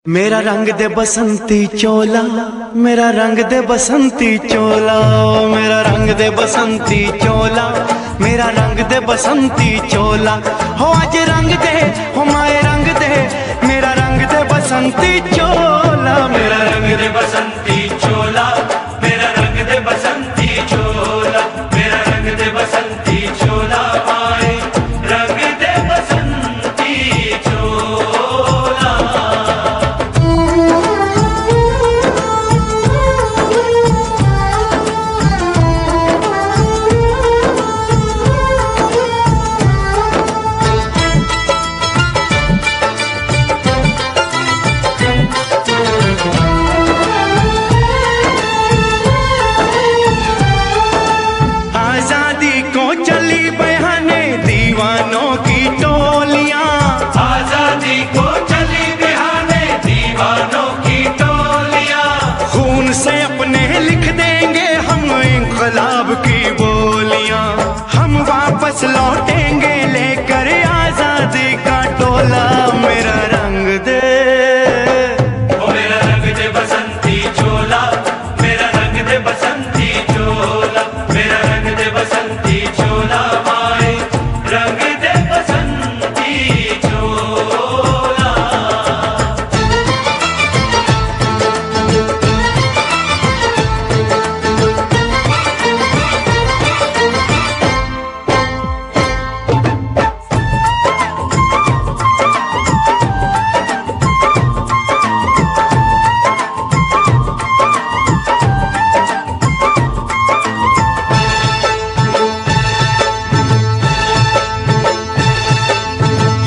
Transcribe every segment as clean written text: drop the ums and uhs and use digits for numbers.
मेरा रंग दे बसंती चोला, मेरा रंग दे बसंती चोला, मेरा रंग दे बसंती चोला, मेरा रंग दे बसंती चोला। हो आज रंग दे, हो माए रंग दे, मेरा रंग दे बसंती चोला, मेरा रंग दे बसंती चोला, मेरा रंग दे बसंती चोला, मेरा रंग दे बसंती चोला, माए रंग दे बसंती चोला। आजादी को चली बहाने दीवानों की टोलियां, आजादी को चली बहाने दीवानों की टोलियां। खून से अपने लिख देंगे हम इंकलाब की बोलियां, हम वापस लौटेंगे लेकर आजादी का टोला। मेरा रंग दे, ओ मेरा रंग दे बसंती चोला, मेरा रंग दे बसंती चोला, मेरा रंग दे बसंती चोला, माए रंग दे बसंती चोला।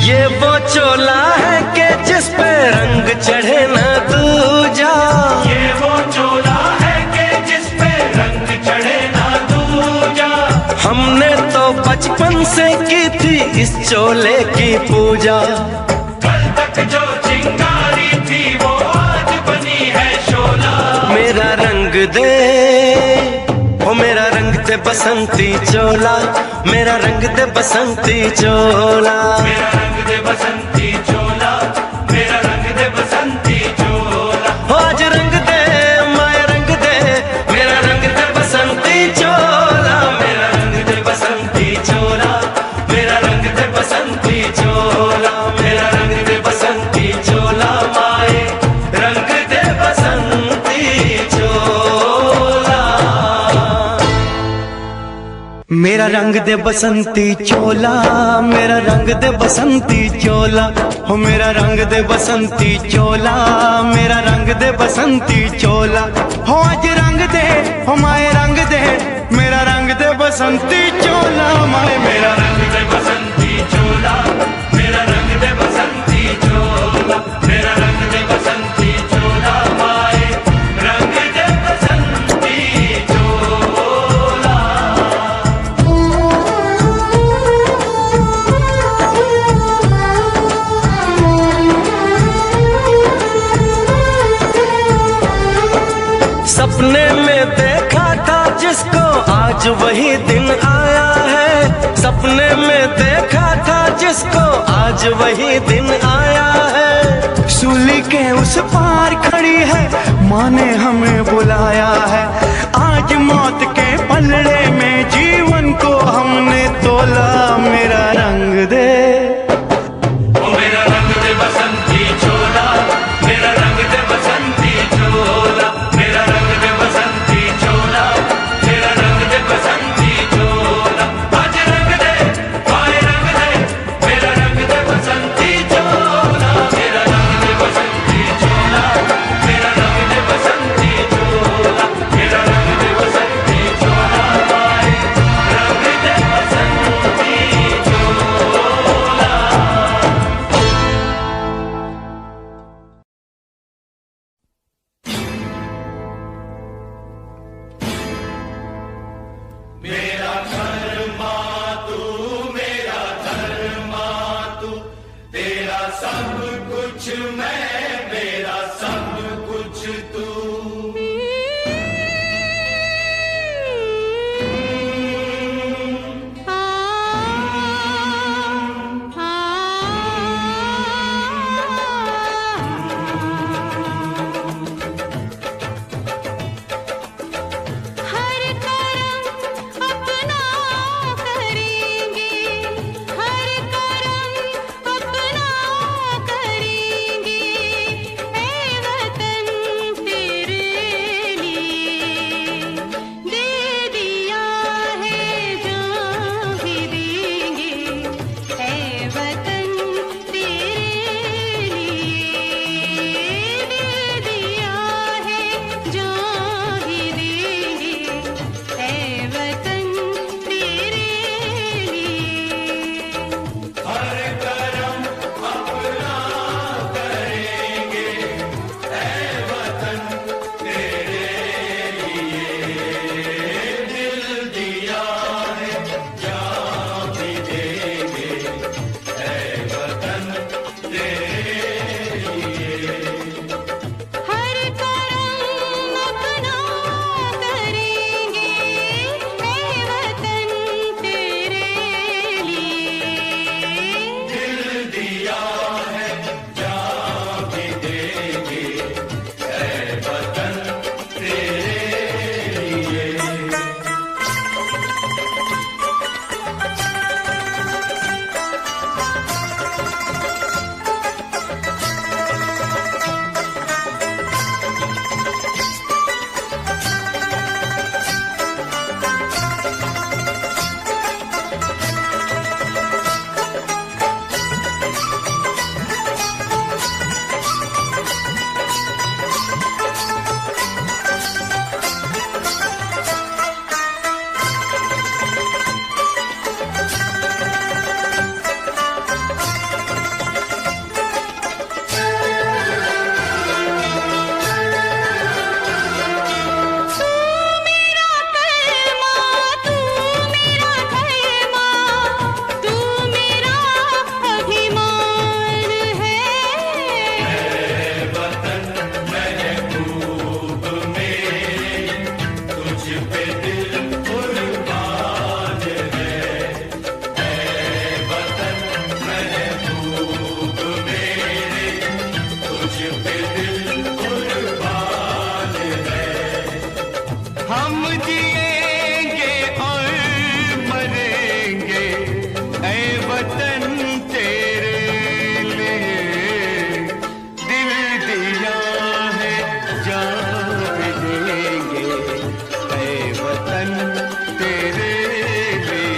ये वो चोला है कि जिस पे रंग चढ़े न दूजा, ये वो चोला है कि जिस पे रंग चढ़े न दूजा। हमने तो बचपन से की थी इस चोले की पूजा, कल तक जो चिंगारी थी वो आज बनी है शोला। मेरा रंग दे, ओ मेरा रंग दे बसंती चोला, मेरा रंग दे बसंती चोला, मेरा रंग दे बसंती चोला, मेरा रंग दे बसंती चोला। हो आज रंग दे, माया रंग दे, मेरा रंग दे बसंती चोला, मेरा रंग दे बसंती चोला, मेरा रंग दे बसंती चोला, मेरा रंग दे बसंती चोला, माए रंग दे बसंती चोला। मेरा रंग दे बसंती चोला, मेरा रंग दे बसंती चोला, हो मेरा रंग दे बसंती चोला, मेरा रंग दे बसंती चोला। हो आज रंग दे, हो माए रंग दे, मेरा रंग दे बसंती चोला, माए मेरा रंग दे बसंती चोला, मेरा रंग दे बसंती चोला, मेरा रंग दे बसंती चोला, माए रंग दे बसंती चोला। सपने में देखा था जिसको आज वही दिन आया है, सपने में देखा था जिसको आज वही दिन आया है। सूली के उस पार खड़ी है माँ ने हमें बुलाया है, आज मौत के पलड़े में जीवन को हमने तोला। मेरा रंग दे, ओ मेरा रंग दे बसंती चोला, मेरा रंग दे बसंती चोला, मेरा रंग दे बसंती चोला, मेरा रंग दे बसंती चोला। आज रंग दे, माए रंग दे, मेरा रंग दे बसंती चोला, मेरा रंग दे बसंती चोला, मेरा रंग दे बसंती चोला, मेरा रंग दे बसंती चोला, माए रंग दे बसंती पे दिल कुर्बान है। हम जिएंगे और मरेंगे ऐ वतन तेरे लिए, दिल दिया है जान भी देंगे ऐ वतन तेरे लिए,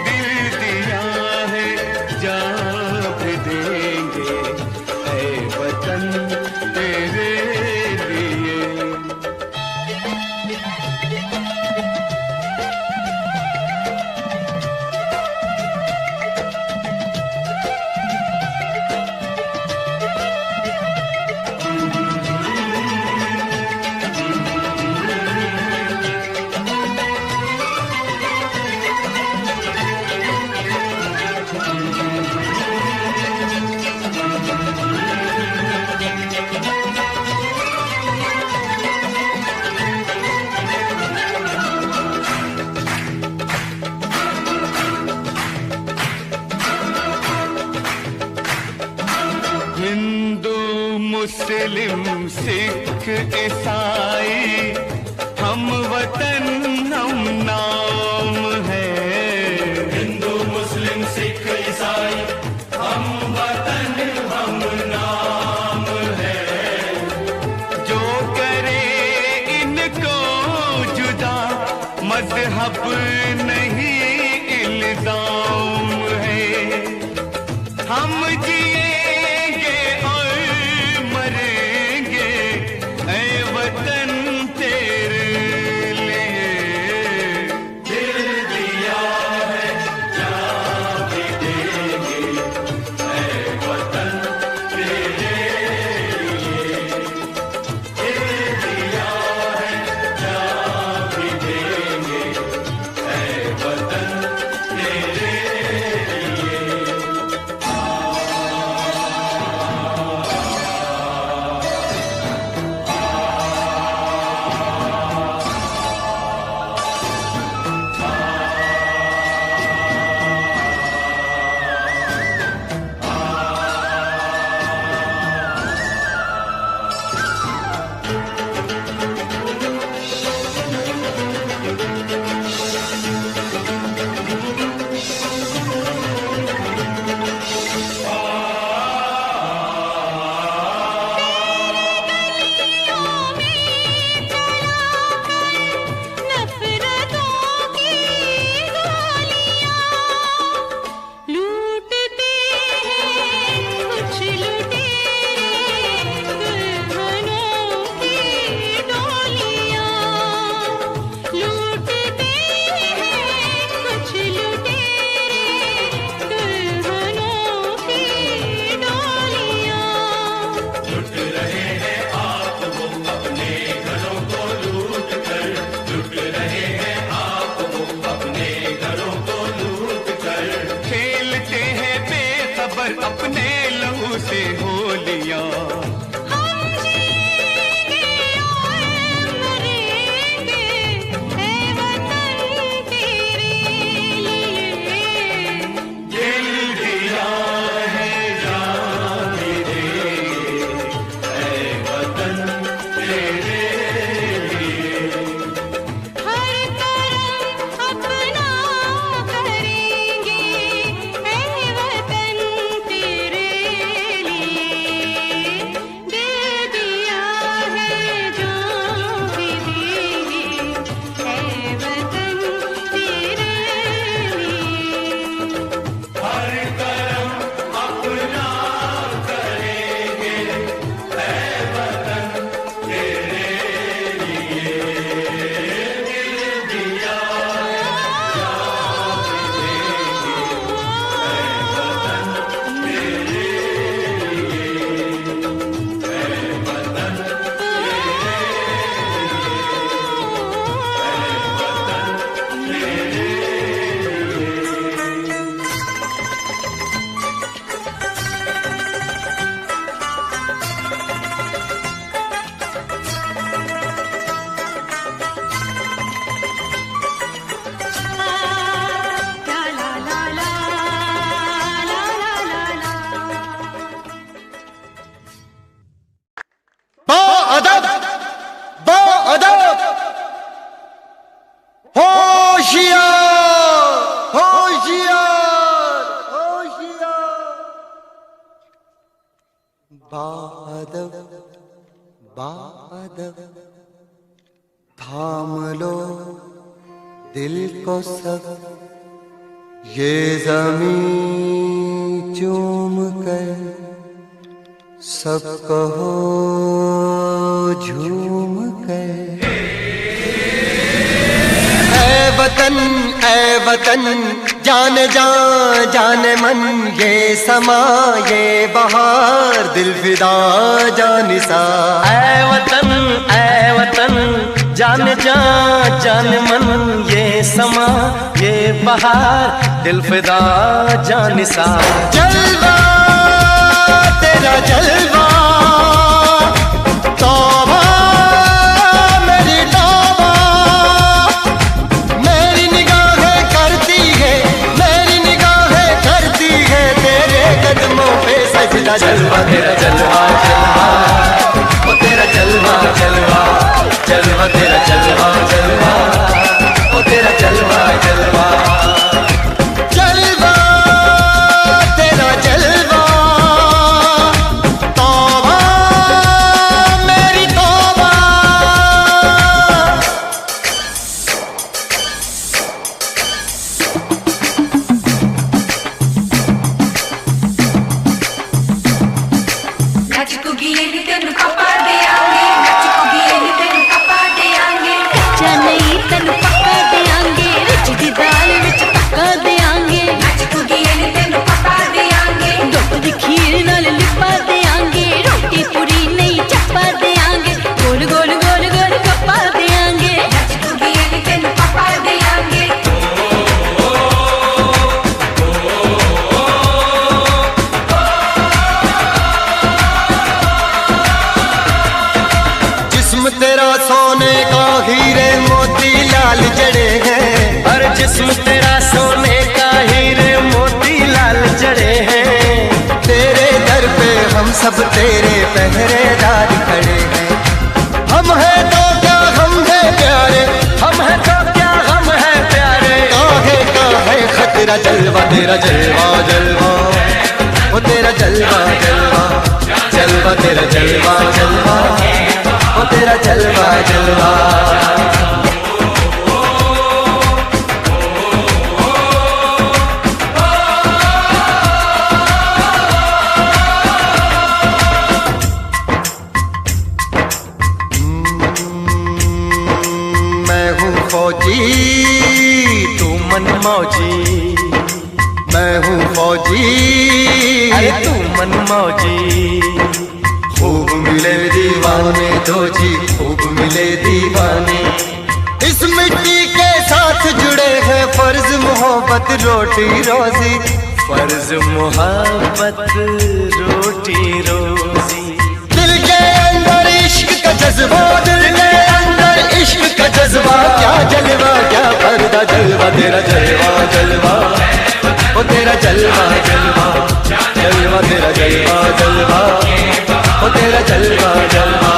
दिल दिया है जान भी देंगे ऐ वतन तेरे लिए। हिंदू मुस्लिम सिख ईसाई हम वतन हम नाम है। हिंदू मुस्लिम सिख ईसाई हम वतन हम नाम है। जो करे इनको जुदा मजहब नहीं इल्जाम है। हम जिएंगे और मरेंगे ऐ वतन तेरे लिए, दिल बादब बादब थाम लो दिल को सब, ये ज़मीं चूम कर सब कहो झूम कर। ऐ वतन जाने जा जाने मन, ये समा ये बहार दिल फिदा जानिसा। ऐ वतन जाने जा जाने मन, ये समा ये बहार दिल फिदा जानिसा। जलवा तेरा जलवा तौबा मेरी तौबा, मेरी निगाहें करती है, मेरी निगाहें करती है तेरे कदमों पे सजदा। जलवा तेरा जलवा जलवा, ओ तेरा जलवा जलवा, जलवा तेरा जलवा जलवा, ओ तेरा जलवा जलवा। जलवा तेरा जलवा तौबा मेरी तौबा। तेरा सोने का हीरे मोती लाल जड़े हैं, हर जिस्म तेरा सोने का हीरे मोती लाल जड़े हैं। तेरे दर पे हम सब तेरे पहरेदार खड़े हैं। हम हैं तो क्या हम है प्यारे, हम हैं तो क्या हम है प्यारे। काहे का है खतरा। जलवा तेरा जलवा जलवा, वो तेरा जलवा जलवा, जलवा तेरा जलवा जलवा, वो तेरा जलवा जलवा। मैं हूँ फौजी तू मन मौजी, मैं हूँ फौजी अरे तू मन मौजी। खूब मिले दीवाने दो जी, खूब मिले दीवाने। इस मिट्टी के साथ जुड़े हैं फर्ज मोहब्बत रोटी रोजी, फर्ज मोहब्बत रोटी रोजी। दिल के अंदर इश्क का जज्बा, दिल के अंदर इश्क का जज्बा। क्या जलवा क्या पर्दा, जलवा तेरा जलवा जलवा, ओ तेरा जलवा जलवा, जलवा तेरा जलवा जलवा, ओ तेरा जलवा जलवा।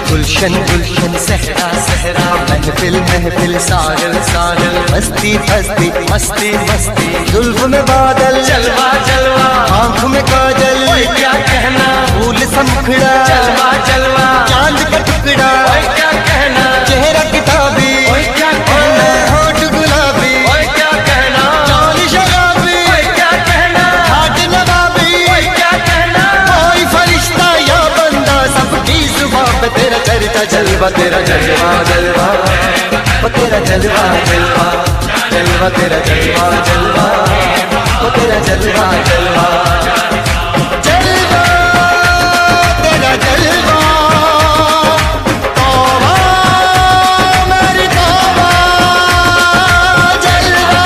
गुलशन गुलशन सहरा सहरा, महफिल महफिल साहिल साहिल, मस्ती मस्ती मस्ती मस्ती जुल्फ में बादल, जलवा जलवा आँख में काजल। ओए क्या कहना, फूल सा मुखड़ा, जलवा जलवा चांद का टुकड़ा। ओए क्या कहना, चेहरा किताबी, ओए क्या कहना, होठ गुलाबी। ओए क्या कहना, चाल शराबी, ओए क्या कहना, हाथ नवाबी। ओए क्या कहना। कोई फरिश्ता या बंदा सबकी जुबां पे तेरा चर्चा। जलवा तेरा जलवा जलवा, ओ तेरा जलवा जलवा, जलवा तेरा जलवा जलवा, ओ तेरा जलवा जलवा। जलवा तेरा जलवा तौबा मेरी तौबा। जलवा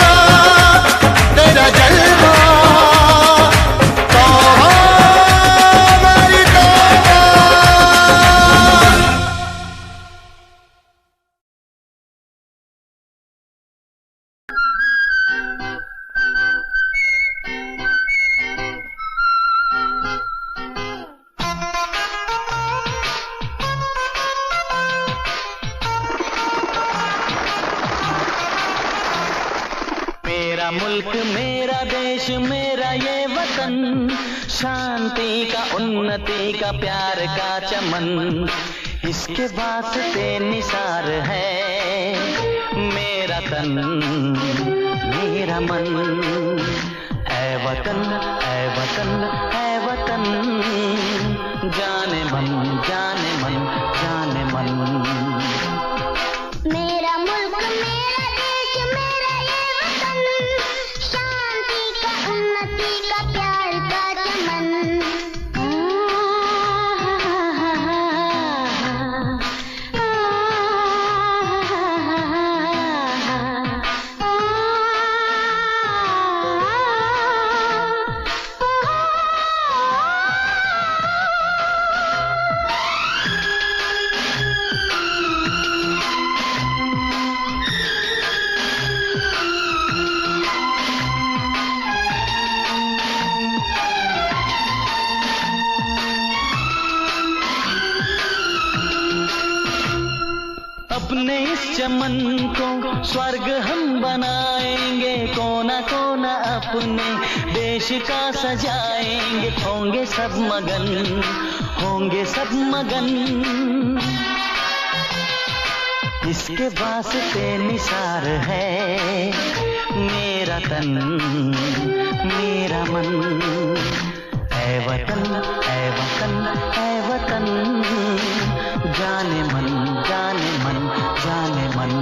तेरा जलवा तौबा मेरी तौबा। मेरा ये वतन, शांति का उन्नति का प्यार का चमन, इसके वास्ते निसार है मेरा तन मेरा मन। ऐ वतन ऐ वतन ऐ वतन, जाने मन जाने मन जाने मन। मेरा मुल्क मेरा देश मेरा ये वतन, शांति का उन्नति का प्यार का चमन। अपने इस चमन को स्वर्ग हम बनाएंगे, कोना कोना अपने देश का सजाएंगे। होंगे सब मगन होंगे सब मगन, इसके वास्ते निसार है मेरा तन मेरा मन। ऐ वतन ऐ वतन ऐ वतन, जाने मन जाने मन जाने मन।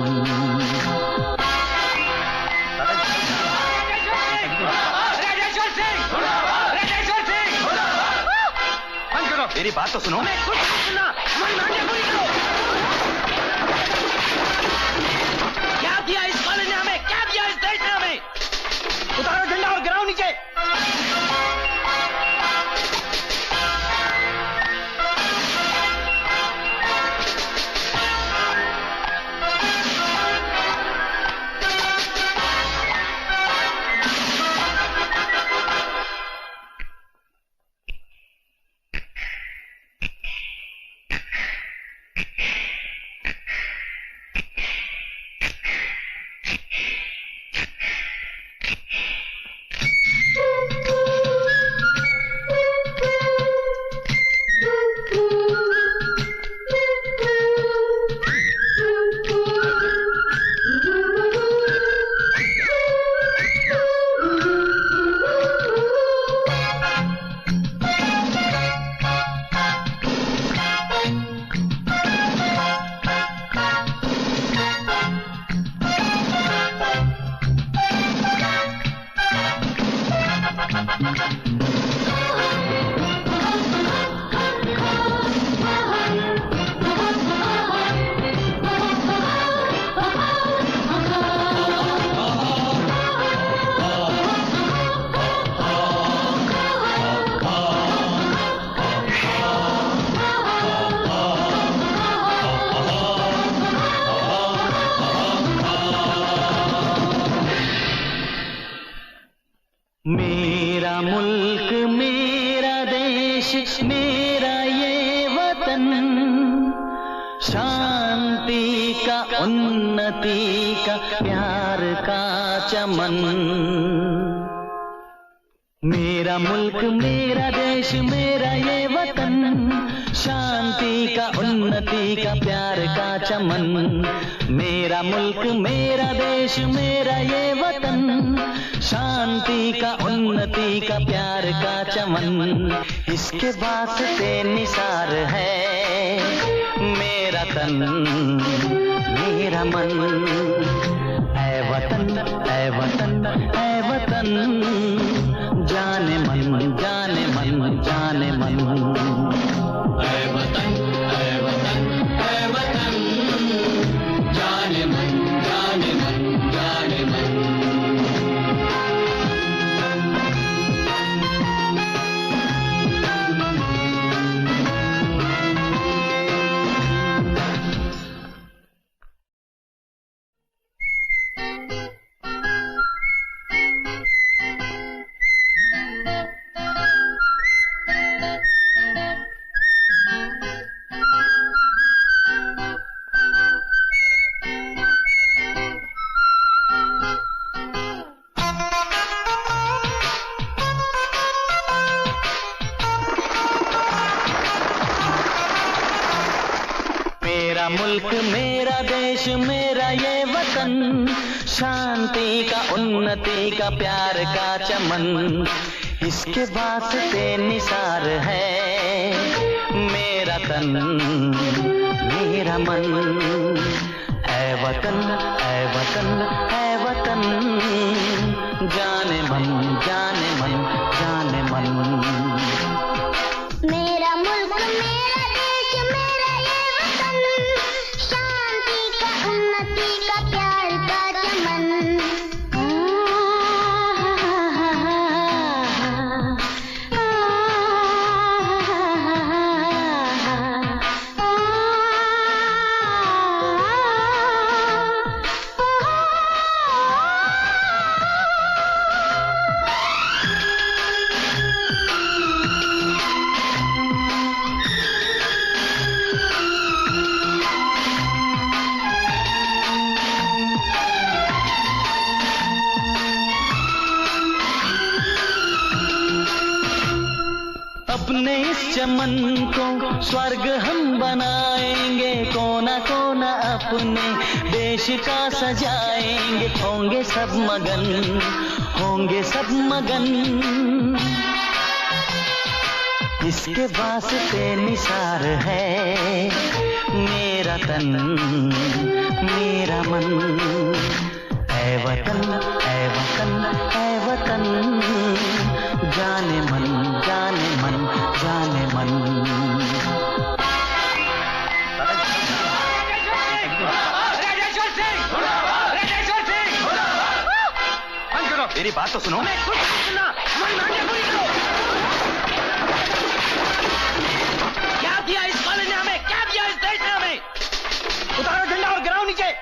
मेरी बात तो सुनो। क्या दिया इस कॉलेज ने हमें, क्या दिया इस देश ने हमें? उतारो झंडा और गिराओ नीचे। मेरा मुल्क मेरा देश मेरा ये वतन, शांति का उन्नति का प्यार का चमन। मेरा मुल्क मेरा देश मेरा ये वतन, शांति का उन्नति का प्यार का चमन। मेरा मुल्क मेरा देश मेरा ये वतन, शांति का उन्नति का प्यार का चमन, इसके वास्ते निसार है मेरा तन मेरा मन। ऐ वतन ऐ वतन ऐ वतन, जाने मन जाने मन जाने मन। ऐ वतन ऐ वतन ऐ वतन, जाने मन जाने मन जाने मन। मेरा मुल्क मेरा देश मेरा ये वतन, शांति का उन्नति का प्यार का चमन, इसके वास्ते निसार है मेरा तन मेरा मन। ऐ वतन ऐ वतन ऐ वतन, जाने मन जाने मन जाने मन। मेरा मुल्क मेरा देश मेरा ये वतन, शांति का उन्नति का प्यार का चमन। अपने इस चमन को स्वर्ग हम बनाएंगे, कोना कोना अपने देश का सजाएंगे, होंगे सब मगन होंगे सब मगन, इसके वास्ते निसार है मेरा तन मेरा मन। ऐ वतन ऐ वतन ऐ वतन, जाने मन जाने मन जाने मन। मेरी बात तो सुनो। क्या दिया इस कॉलेज ने हमें, क्या दिया इस देश ने हमें? उतारो झंडा और गिराओ नीचे।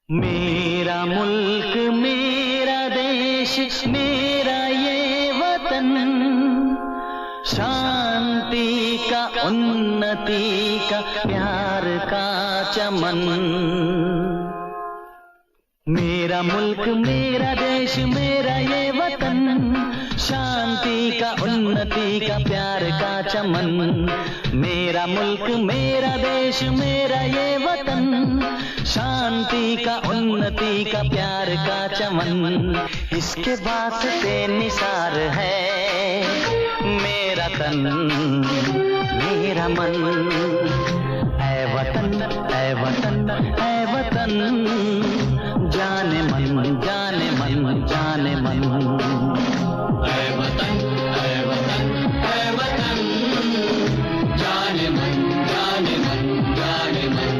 मेरा मुल्क मेरा देश मेरा ये वतन, शांति का उन्नति का प्यार का चमन। मेरा मुल्क मेरा देश मेरा ये वतन, शांति का उन्नति का प्यार का चमन। मेरा मुल्क मेरा देश मेरा ये वतन, शांति का उन्नति का प्यार का चमन, इसके वास्ते निसार है मेरा तन मेरा मन। ऐ वतन ऐ वतन ऐ वतन, जाने मन जाने मन जाने मन। ऐ वतन ऐ वतन ऐ वतन, जाने मन जाने मन जाने मन।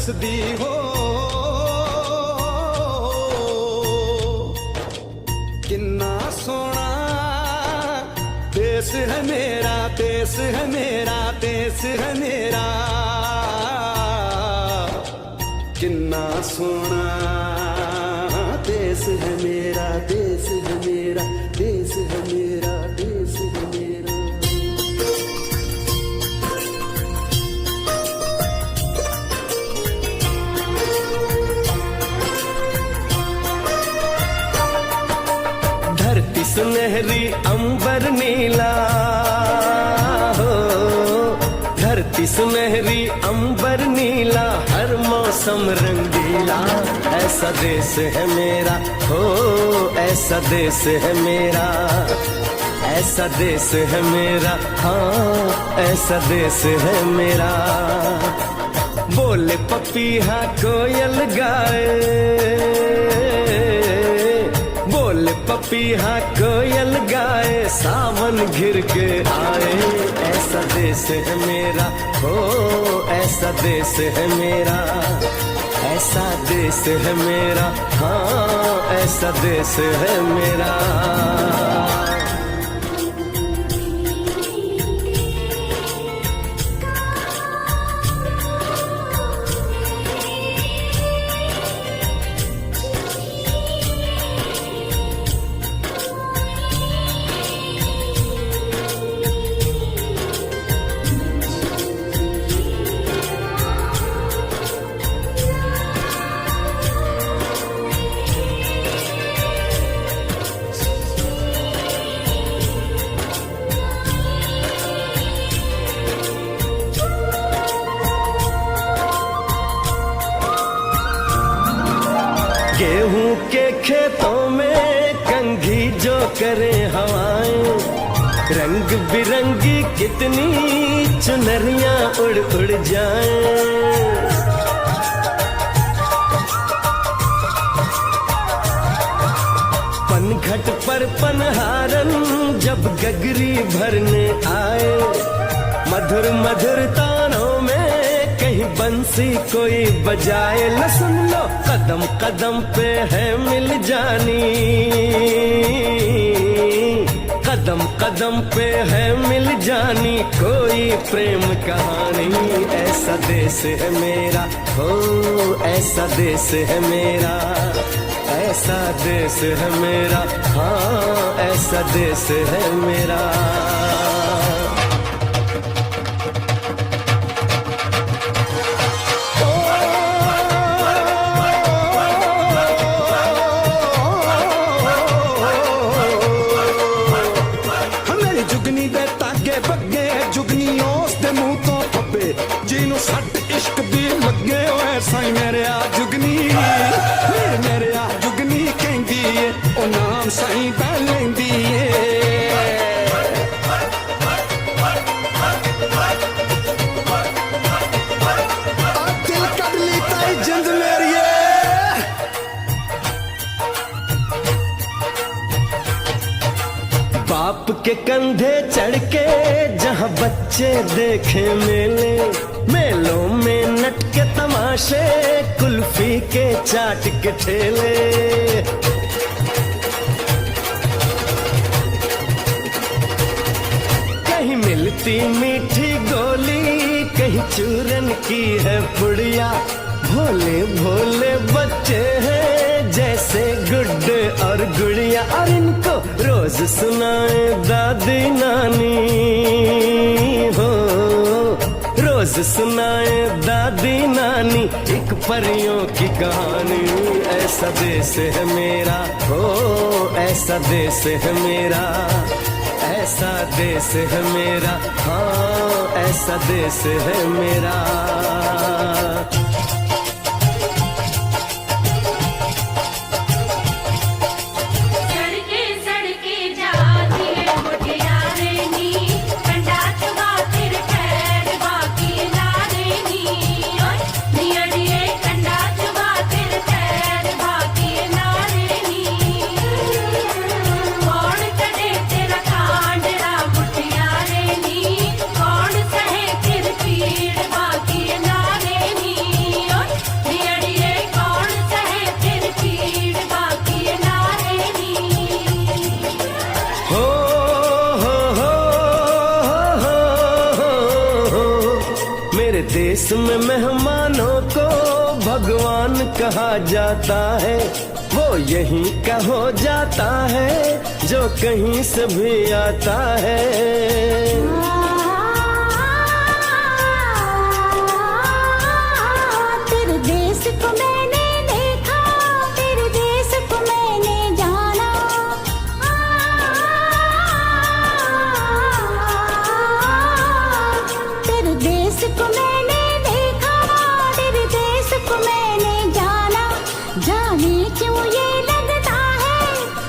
वसदी हो किन्ना सोना देश है मेरा, देश है मेरा, देश है मेरा, किन्ना सोना देश है मेरा, देश है मेरा, देश है मेरा, देश है मेरा। धरती सुनहरी अंबर नीला हो, धरती सुनहरी अंबर नीला, हर मौसम रंगीला, ऐसा देश है मेरा हो, ऐसा देश है मेरा, ऐसा देश है मेरा, हाँ ऐसा देश है मेरा। बोले पपीहा कोयल गाए, बोले पपीहा कोयल गाए, सावन घिर के आए, ऐसा देश है मेरा हो, ऐसा देश है मेरा, ऐसा देश है मेरा, हाँ ऐसा देश है मेरा। गेहूं के खेतों में कंघी जो करे हवाएं, रंग बिरंगी कितनी चुनरियां उड़ उड़ जाएं। पनघट पर पनहारन जब गगरी भरने आए, मधुर मधुर तानों में कहीं बंसी कोई बजाए, न सुन लो कदम कदम पे है मिल जानी, कदम कदम पे है मिल जानी कोई प्रेम कहानी, ऐसा देश है मेरा हो, ऐसा देश है मेरा, ऐसा देश है मेरा, हाँ ऐसा देश है मेरा। ਜਿਹਨੂੰ ਸੱਟ ਇਸ਼ਕ ਦੀ ਲੱਗੇ ਓਏ ਸਾਈ ਮੇਰੇ ਆ ਜੁਗਨੀ, ਮੇਰੇ ਆ ਜੁਗਨੀ ਕਹਿੰਦੀ ਏ ਉਹ ਨਾਮ ਸਾਈ ਦਾ ਲੈਂਦੀ ਏ। ਆ ਦਿਲ ਕੱਢ ਲਈ ਤਾਈ ਜਿੰਦ ਮੇਰੀਏ, बाप के कंधे चढ़ के जहाँ बच्चे देखे मेले, मेलों में नट के तमाशे, कुल्फी के चाट के ठेले, कहीं मिलती मीठी गोली, कहीं चूरन की है पुड़िया, भोले भोले बच्चे हैं जैसे गुड्डे और गुड़िया, और इनको रोज सुनाए दादी नानी हो, रोज सुनाए दादी नानी एक परियों की कहानी, ऐसा देश है मेरा हो, ऐसा देश है मेरा, ऐसा देश है मेरा, हाँ ऐसा देश है मेरा। कौन सहे फिर पीड़ बाकी नारे नी। जिसमें मेहमानों को भगवान कहा जाता है, वो यहीं का हो जाता है जो कहीं से भी आता है। तेरे देश को मैंने देखा, तेरे देश को मैंने जाना। तेरे देश को मैंने देखा, तेरे देश को मैंने जाना। जाने क्यों ये लगता है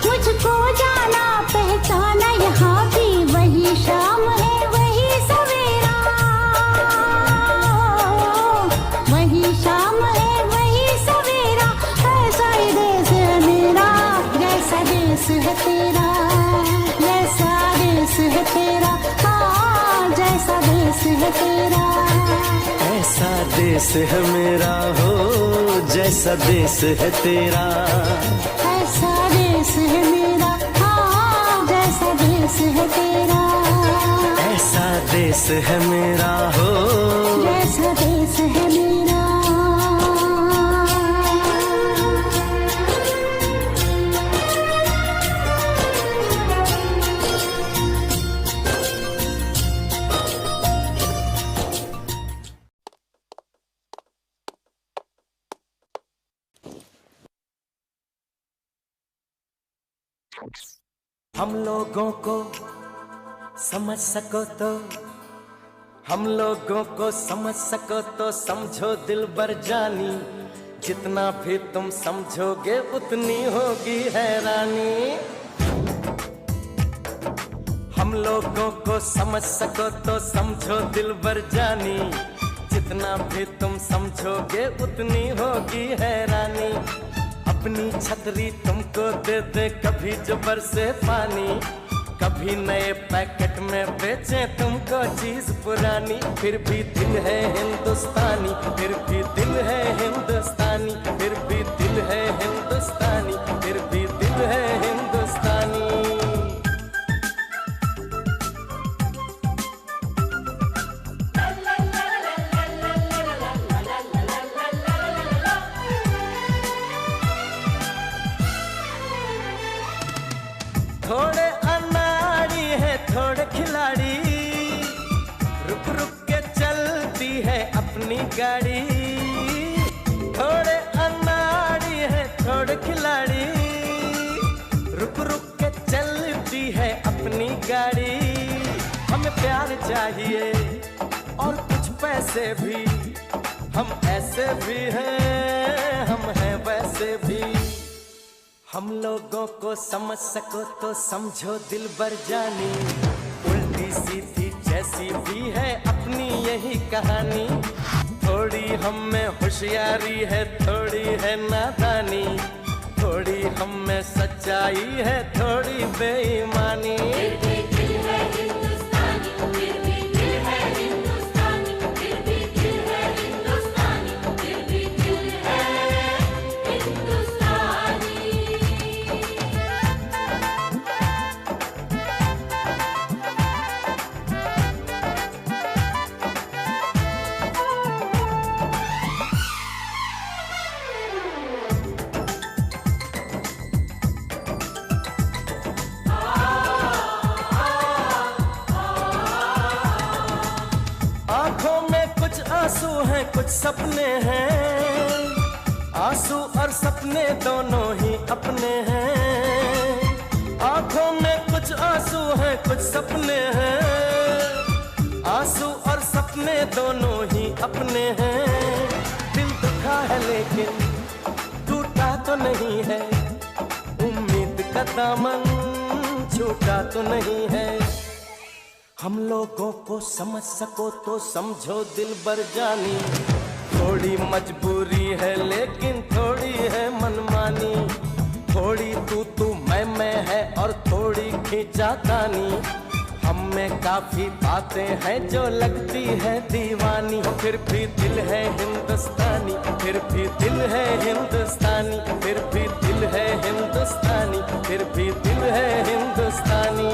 मुझको जाना पहचाना। यहाँ भी वही शाम है वही सवेरा, वही शाम है वही सवेरा। ऐसा ही देश है मेरा, जैसा देश है तेरा, जैसा देश है तेरा, हाँ जैसा देश है तेरा। ऐसा देश है मेरा हो जैसा देश है तेरा। ऐसा देश है मेरा, हाँ जैसा देश है तेरा। ऐसा देश है मेरा हो जैसा देश है मेरा। हम लोगों को समझ सको तो, हम लोगों को समझ सको तो समझो दिलबर जानी। जितना भी तुम समझोगे उतनी होगी हैरानी। हम लोगों को समझ सको तो समझो दिलबर जानी। जितना भी तुम समझोगे उतनी होगी हैरानी। अपनी छतरी तुमको दे दे कभी जो बरसे पानी, कभी नए पैकेट में बेचे तुमको चीज पुरानी। फिर भी दिल है हिंदुस्तानी, फिर भी दिल है हिंदुस्तानी, फिर भी दिल है हिंदुस्तानी, फिर भी दिल है हिंदुस्तानी। थोड़े अनाड़ी है थोड़े खिलाड़ी, रुक रुक के चलती है अपनी गाड़ी। थोड़े अनाड़ी है थोड़े खिलाड़ी, रुक रुक के चलती है अपनी गाड़ी। हमें प्यार चाहिए और कुछ पैसे भी, हम ऐसे भी हैं हम हैं वैसे भी। हम लोगों को समझ सको तो समझो दिलबर जानी। उल्टी सीधी जैसी भी है अपनी यही कहानी। थोड़ी हम में होशियारी है थोड़ी है नादानी, थोड़ी हम में सच्चाई है थोड़ी बेईमानी। आंखों में कुछ आंसू हैं कुछ सपने हैं, आंसू और सपने दोनों ही अपने हैं। आंखों में कुछ आंसू हैं कुछ सपने हैं, आंसू और सपने दोनों ही अपने हैं। दिल दुखा है लेकिन टूटा तो नहीं है, उम्मीद का दामन छूटा तो नहीं है। हम लोगों को समझ सको तो समझो दिलबर जानी। थोड़ी मजबूरी है लेकिन थोड़ी है मनमानी, थोड़ी तू मैं है और थोड़ी खींचातानी। हम में काफी बातें हैं जो लगती है दीवानी। फिर भी दिल है हिंदुस्तानी, फिर भी दिल है हिंदुस्तानी, फिर भी दिल है हिंदुस्तानी, फिर भी दिल है हिंदुस्तानी।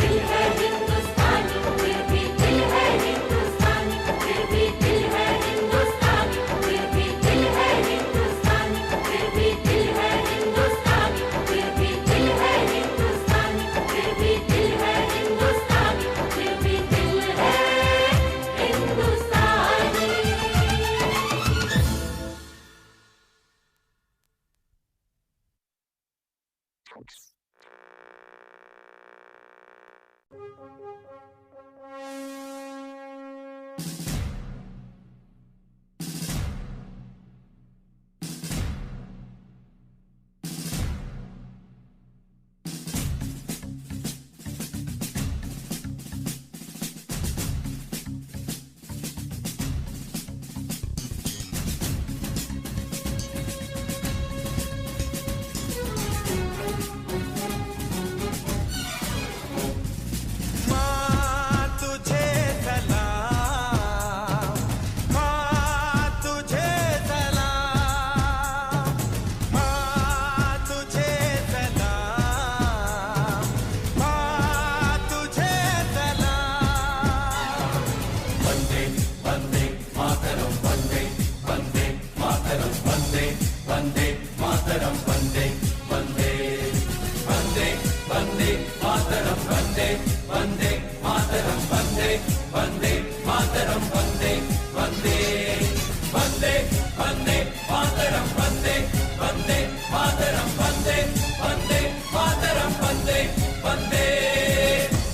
दिल है हिंदुस्तानी, फिर भी दिल है हिंदुस्तानी, फिर भी दिल है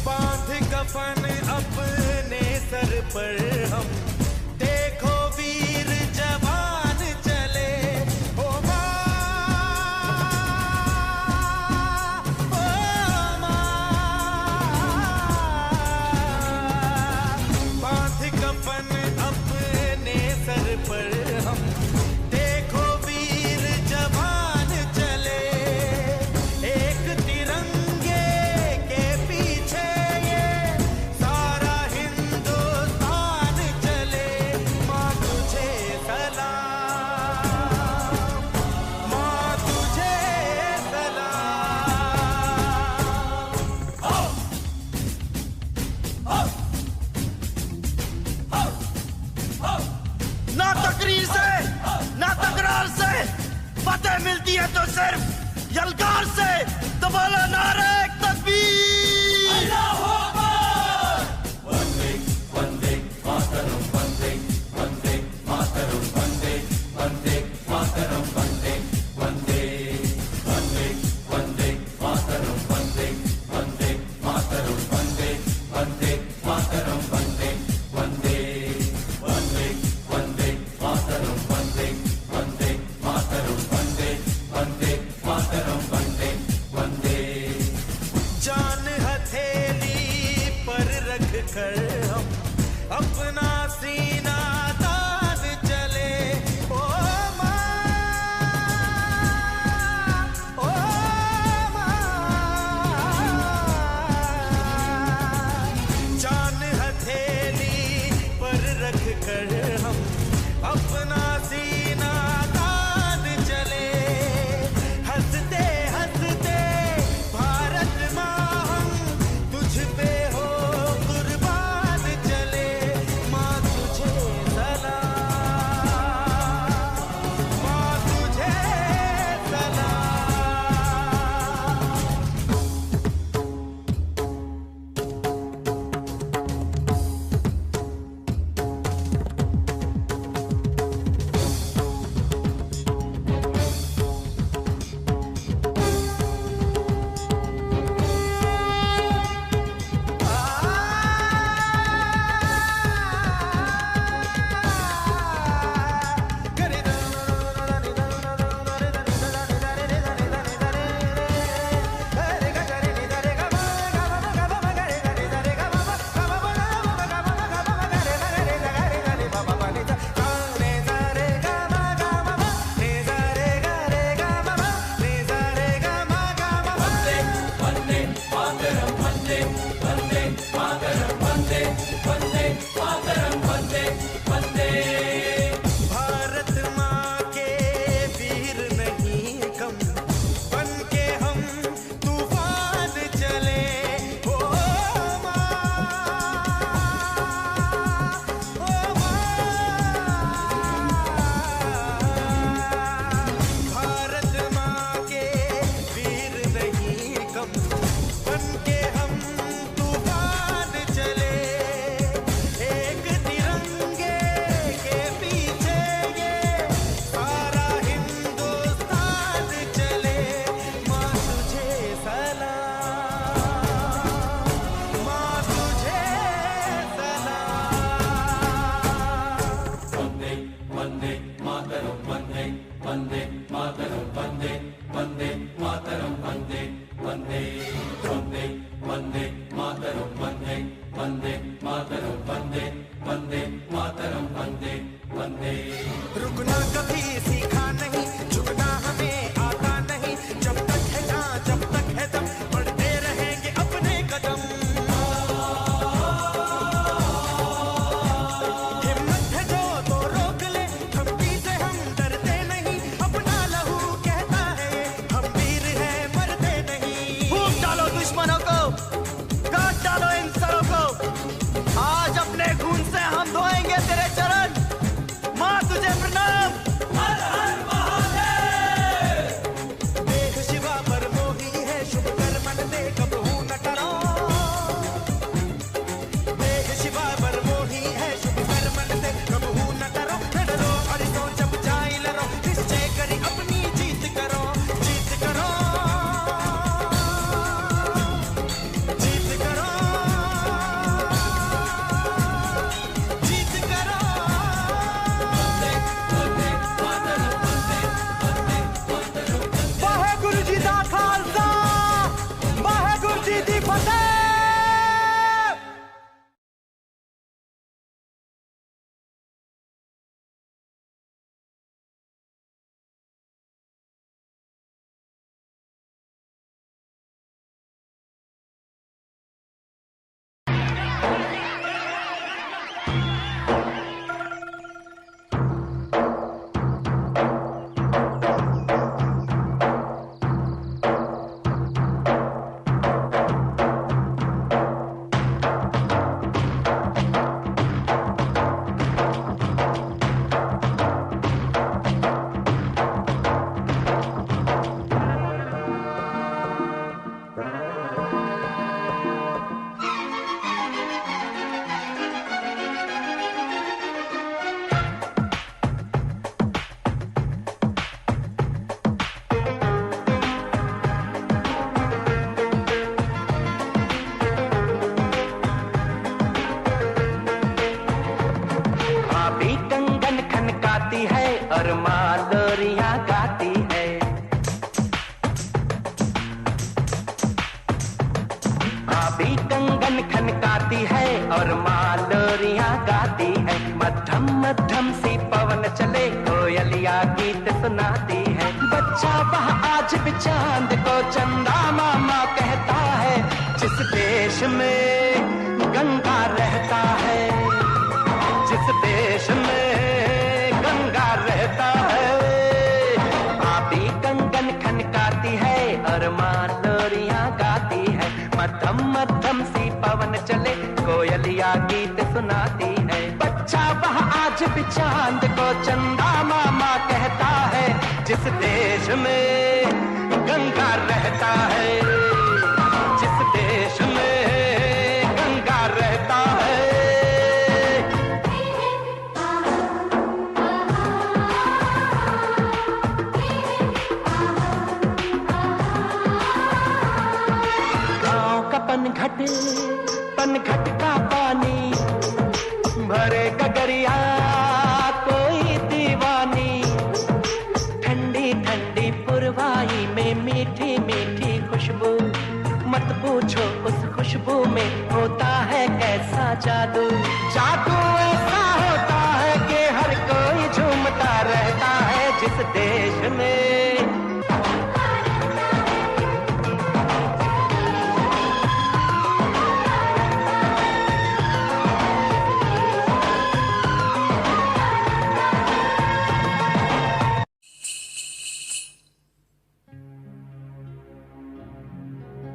बांध कफन अपने सर पर हम देखो वीर जवान चले, ओ बांध कफन अपने सर पर हम देखो वीर जवान चले, एक तिरंगे के पीछे ये सारा हिंदुस्तान चले। माँ तुझे सलाम, माँ तुझे सलाम। ना तकरीर से ना तकरार से फतेह मिलती है तो सिर्फ यलगार से। तो बोलो नारे तकबीर। जान भाभी कंगन खनकाती है और मालोरियां गाती है, मध्यम मध्यम सी पवन चले कोयलिया गीत सुनाती है। बच्चा वह आज भी चांद को चंदा मामा कहता है, जिस देश में गंगा रहता है, जिस देश में गंगा रहता है। भाभी कंगन खनकाती है और मालोरियां गाती है, मध्यम मध्यम सी पवन चले कोयलिया गीत सुनाती है। बच्चा वह आज भी चांद को चंदा मामा कहता है, जिस देश में गंगा रहता है, जिस देश में गंगा रहता है। पनघट का पानी भरे गगरिया कोई दीवानी, ठंडी ठंडी पुरवाई में मीठी मीठी खुशबू, मत पूछो उस खुशबू में होता है कैसा जादू। जादू ऐसा होता है कि हर कोई झूमता रहता है, जिस देश में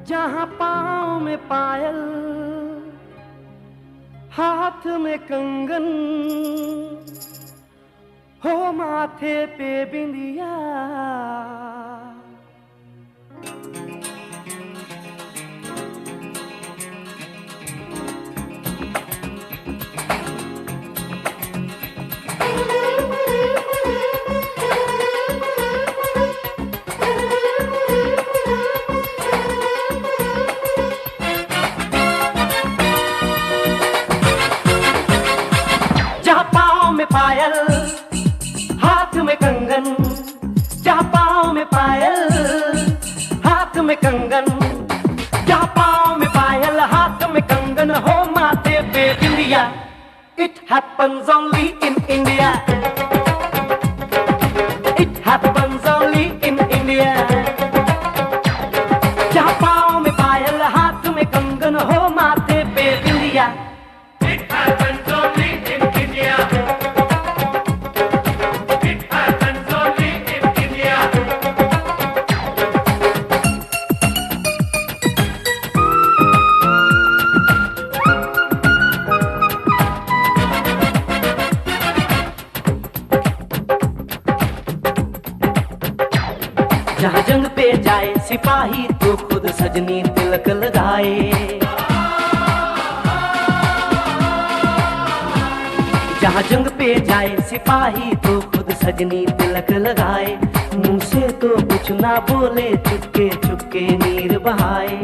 जहाँ पाँव में पायल, हाथ में कंगन, हो माथे पे बिंदिया, पायल हाथ में कंगन, जहाँ पाँव में पायल हाथ में कंगन, जहाँ पाँव में पायल हाथ में कंगन, हो माथे पे बिंदिया। It happens only in India. It happens only in India. जहाँ पाँव में पायल हाथ में कंगन, हो माथे पे बिंदिया। It happens only in India. जहाँ जंग पे जाए सिपाही तो खुद सजनी तिलक लगाए, जहाँ जंग पे जाए सिपाही तो खुद सजनी तिलक लगाए, मुंह से तो कुछ ना बोले चुपके चुपके नीर बहाए।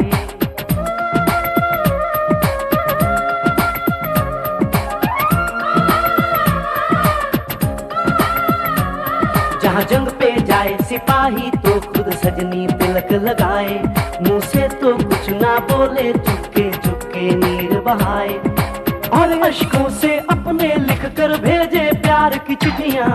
जहाँ जंग पे जाए सिपाही तो खुद सजनी तिलक लगाए, मुंह से तो कुछ ना बोले चुपके चुपके नीर बहाए, और अश्कों से अपने लिख कर भेजे प्यार की चिट्ठियां।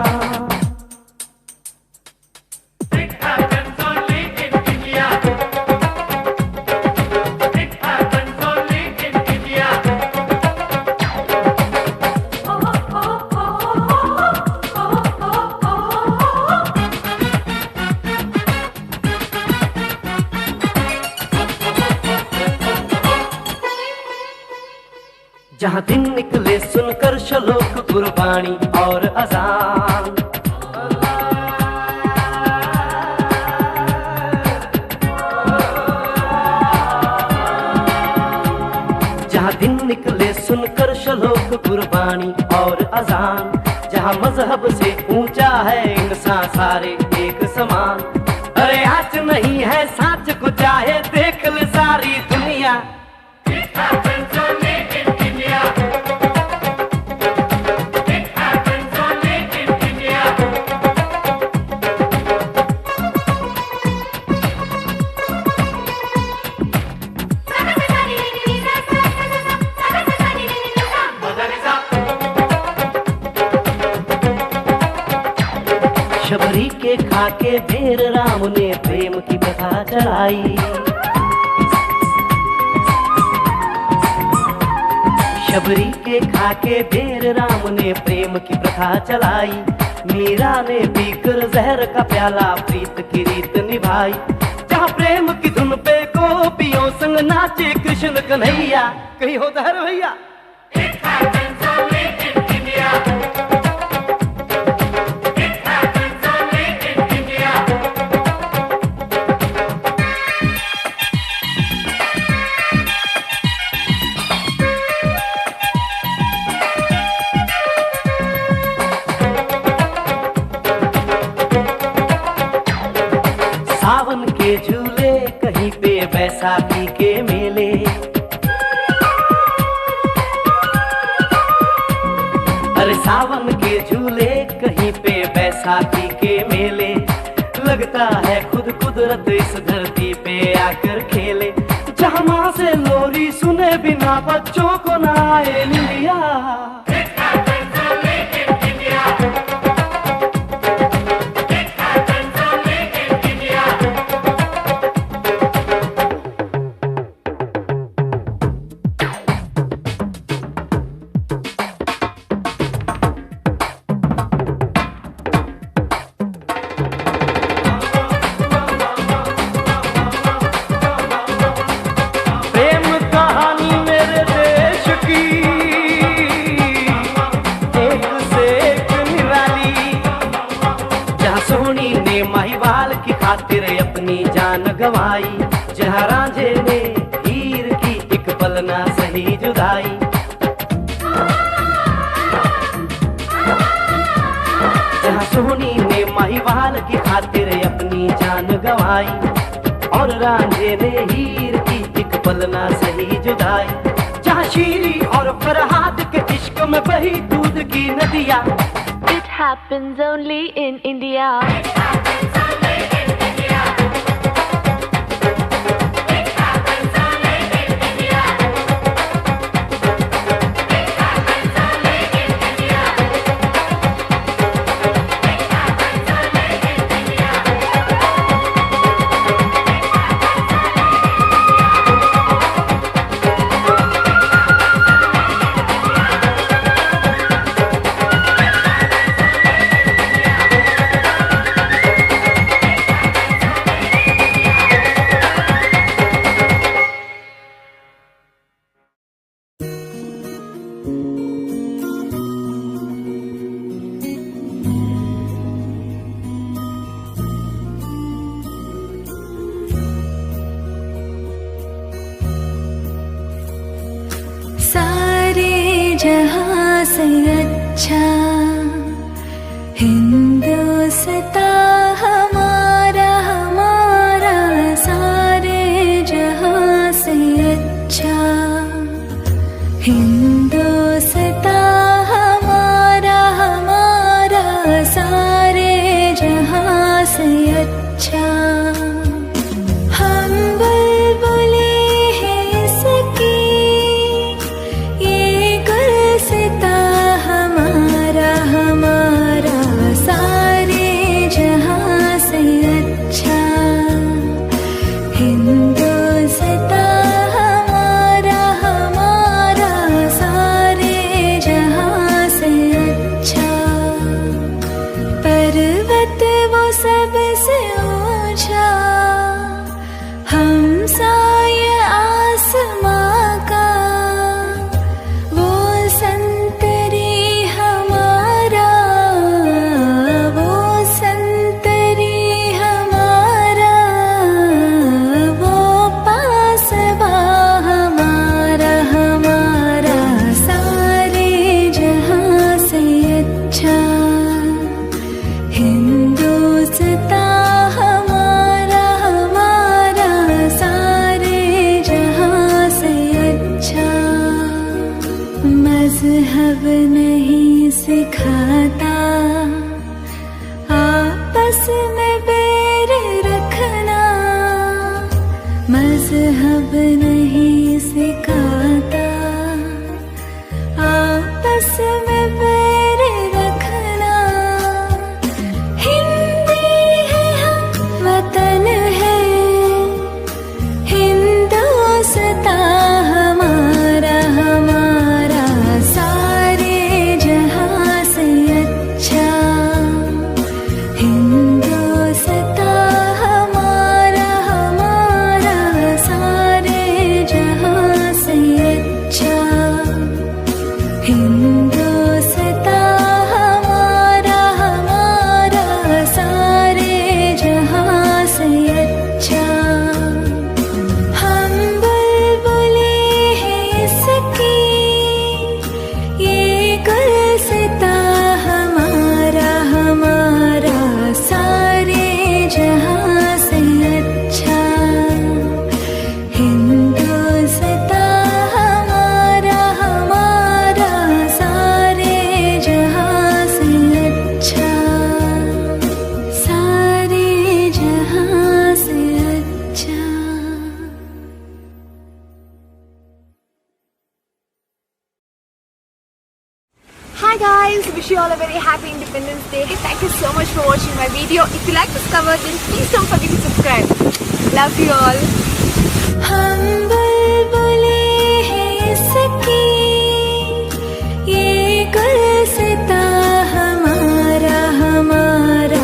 जहाँ दिन निकले सुनकर श्लोक गुरबाणी और अजान, जहाँ दिन निकले सुनकर श्लोक गुरबाणी और अजान, जहाँ मजहब से ऊंचा है इंसान सारे एक समान। अरे आज नहीं है साच को चाहे देख ले सारी दुनिया। Sa sa sa sa खाके ढेर राम ने प्रेम की प्रथा चलाई। शबरी के खाके ढेर राम ने प्रेम की प्रथा चलाई। मीरा ने पीकर जहर का प्याला प्रीत की रीत निभाई। जहाँ प्रेम की धुन पे गोपियों संग नाचे कृष्ण कन्हैया, कहीं हो धर भैया। सावन के झूले कहीं पे बैसाखी के मेले, अरे सावन के झूले कहीं पे बैसाखी के मेले। लगता है खुद कुदरत इस धरती पे आकर खेले। जहाँ माँ से लोरी सुने बिना बच्चों को ना आए निंदिया। अपनी जान गवाई, जहाँ रांझे ने हीर की एक पल ना सही जुदाई। जहाँ सोनी ने महिवाल की खातिर अपनी जान गवाई, और रांझे ने हीर की एक पल ना सही जुदाई। जहाँ शीरी और फरहाद के इश्क में बही दूध की नदियाँ। It happens only in India. जहाँ से अच्छा हिंदुस्तान हमारा हमारा, सारे जहाँ से अच्छा हिंदुस्तान हमारा हमारा, सारे जहाँ से अच्छा। हम बुलबुलें हैं इसकी, हमारा हमारा, सारे जहाँ से अच्छा हिंदुस्तान हमारा हमारा, सारे जहाँ से अच्छा। पर्वत वो सबसे ऊंचा, हमसाय आसमां का, वो संतरी हमारा, वो संतरी हमारा, वो पासबा हमारा हमारा, सारे जहाँ से अच्छा हिंदुस्तान हमारा हमारा, सारे जहाँ से अच्छा। मज़हब नहीं सिखाता आपस में बैर रखना, मज़हब नहीं सिखाता आपस में बैर रखना। हिंदी है wish you all a very happy Independence Day. Thank you so much for watching my video. If you like this cover, then please don't forget to subscribe. Love you all. हम बुलबुले हैं इसकी, ये गुलसिता हमारा हमारा।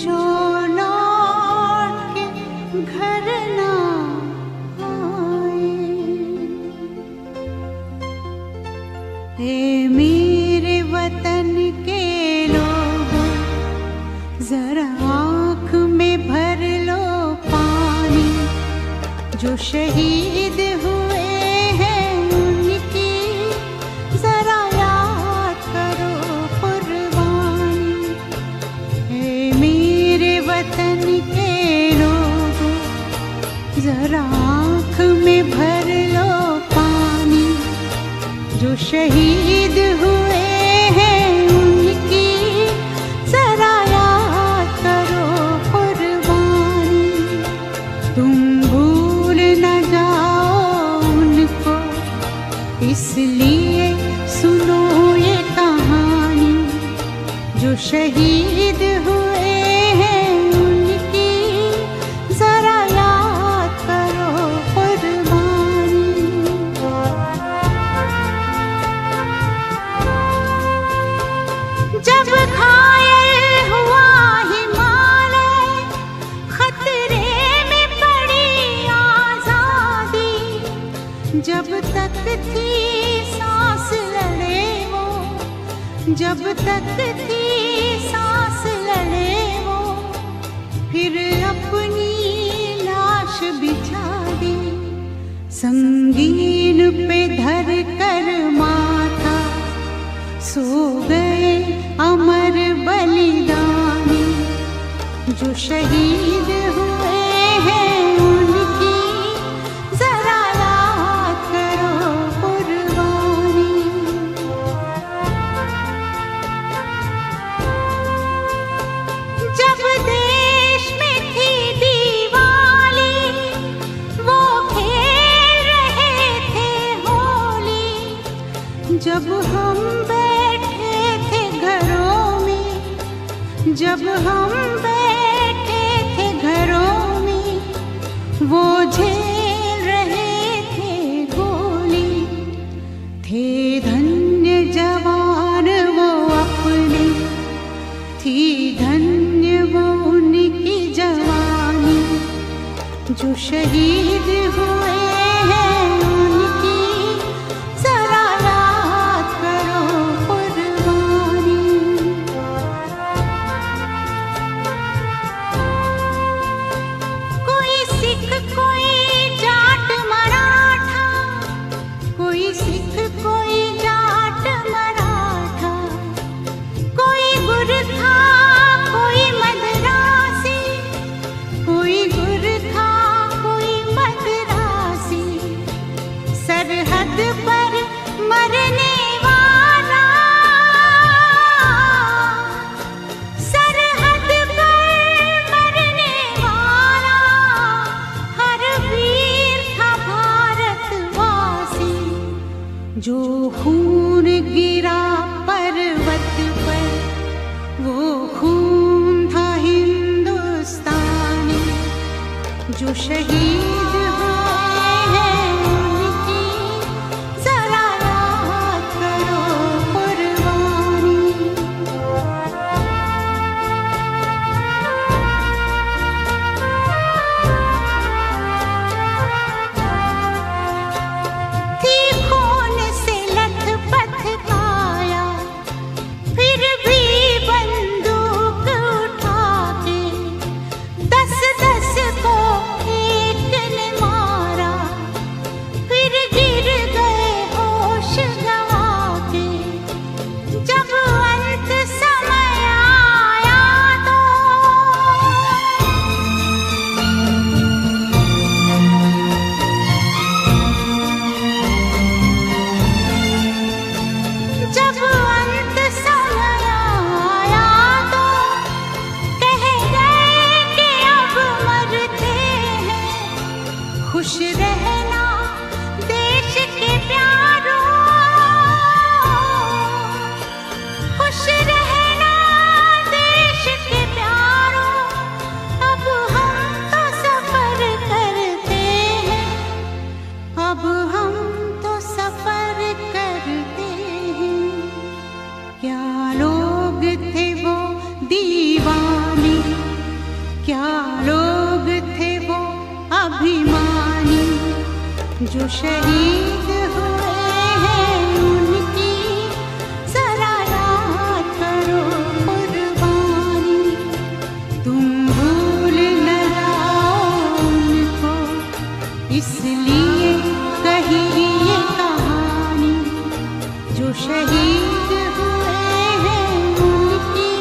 जो लौट के घर ना आए। ए मेरे वतन के लोगों, जरा आँख में भर लो पानी। जो शहीद हुए हैं उनकी जरा याद करो कुर्बानी। ए मेरे वतन के लोगों, जरा आँख में भर लो पानी। जो शहीद हुए हैं उनकी जरा याद करो कुर्बानी। तुम भूल न जाओ उनको, इसलिए सुनो ये कहानी। जो शहीद हुए हैं उनकी जरा याद करो कुर्बानी। जब घायल हुआ हिमालय, खतरे में पड़ी आजादी। जब तक थी सांस लड़े वो, जब तक थी सांस लड़े वो। फिर अपनी लाश बिछा दी, संगीन पे धर कर माथा। सो गए जो शहीद हुए हैं उनकी जरा याद करो कुर्बानी। जब देश में थी दिवाली वो खेल रहे थे होली, जब हम बैठे थे घरों में, जब हम बैठे थे घरों में वो झेल रहे थे गोली। थे धन्य जवान वो अपने, थी धन्य वो उनकी जवानी, जो शहीद हुए हैं उनकी जरा याद करो कुर्बानी। कोई सिख कोई जाट मराठा, कोई सिख कोई जाट मराठा, कोई गुरखा कोई मद्रासी, कोई गुरखा कोई मद्रासी, सरहद पर मरने वाला, सरहद पर मरने वाला हर वीर था भारतवासी। जो खून गिरा पर्वत पर वो खून था हिंदुस्तानी, जो शहीद हुए हैं उनकी जरा याद करो कुर्बानी। थी खून से लथपथ काया, फिर भी बंदूक उठा के 10-10 को एक ने मारा, फिर गिर गए होश गंवा के। जब अंत समय आया तो जब अंत समय आया तो कह गए कि अब मरते हैं, खुश रहना देश के प्यारों, खुश रहना देश के प्यारों। अब हम तो सफर करते हैं, अब हम तो सफर करते हैं। क्या लोग थे वो दीवाने, क्या लोग थे वो अभिमानी, जो शहीद हुए हैं उनकी जरा याद करो कुर्बानी। तुम भूल न जाओ उनको, इसलिए कही ये कहानी, जो शहीद हुए हैं उनकी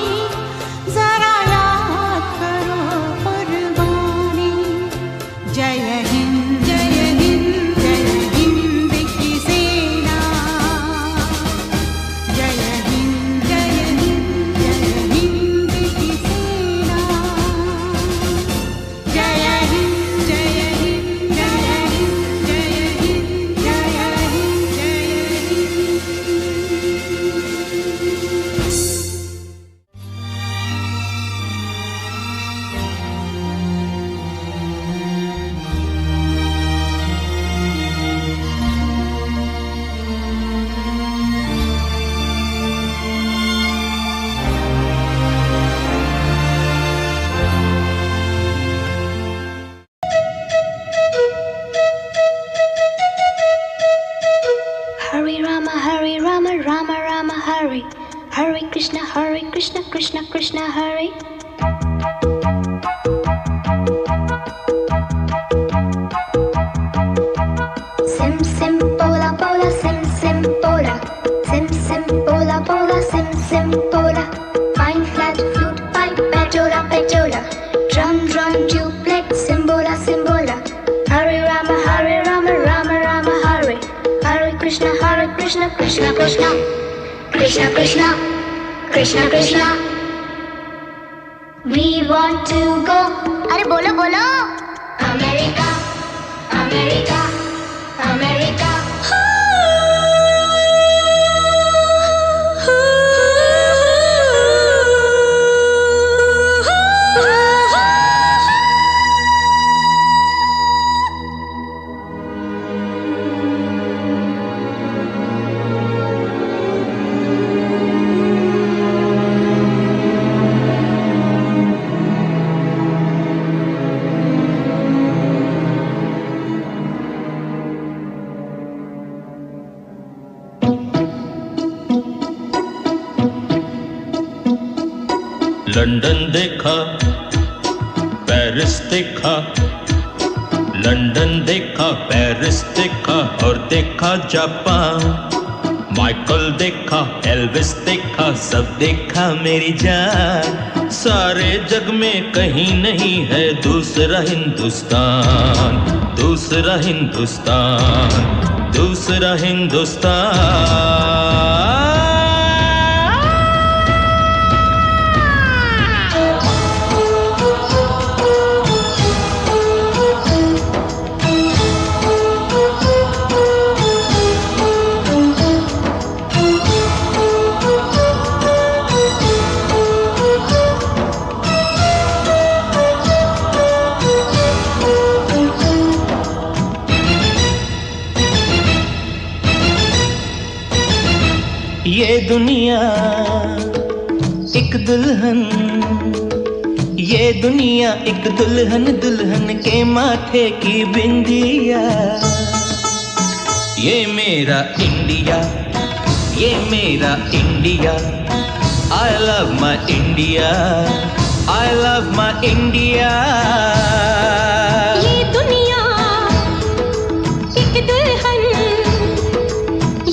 जरा याद करो कुर्बानी। जय हिंद जय हिंद जय हिंद की सेना, जय हिंद जय हिंद जय हिंद की सेना, जय हिंद जय हिंद जय हिंद जय हिंद जय हिंद जय Hind. Hare Rama, Rama Rama Hare, Hare Krishna, Krishna Krishna Hare. Sim sim bola bola, sim sim bola, sim sim bola bola, sim sim bola. Fine flat flute pipe, pejola pejola, Krishna Krishna Krishna Krishna Krishna Krishna Krishna We want to go अरे बोलो बोलो America America America London देखा, Paris देखा, London देखा, Paris देखा और देखा Japan. Michael देखा, एल्विस देखा, सब देखा मेरी जान। सारे जग में कहीं नहीं है दूसरा हिंदुस्तान, दूसरा हिंदुस्तान, दूसरा हिंदुस्तान। ये दुनिया एक दुल्हन, ये दुनिया एक दुल्हन, दुल्हन के माथे की बिंदिया। ये मेरा इंडिया, ये मेरा India. I love my India, I love my India। ये दुनिया एक दुल्हन,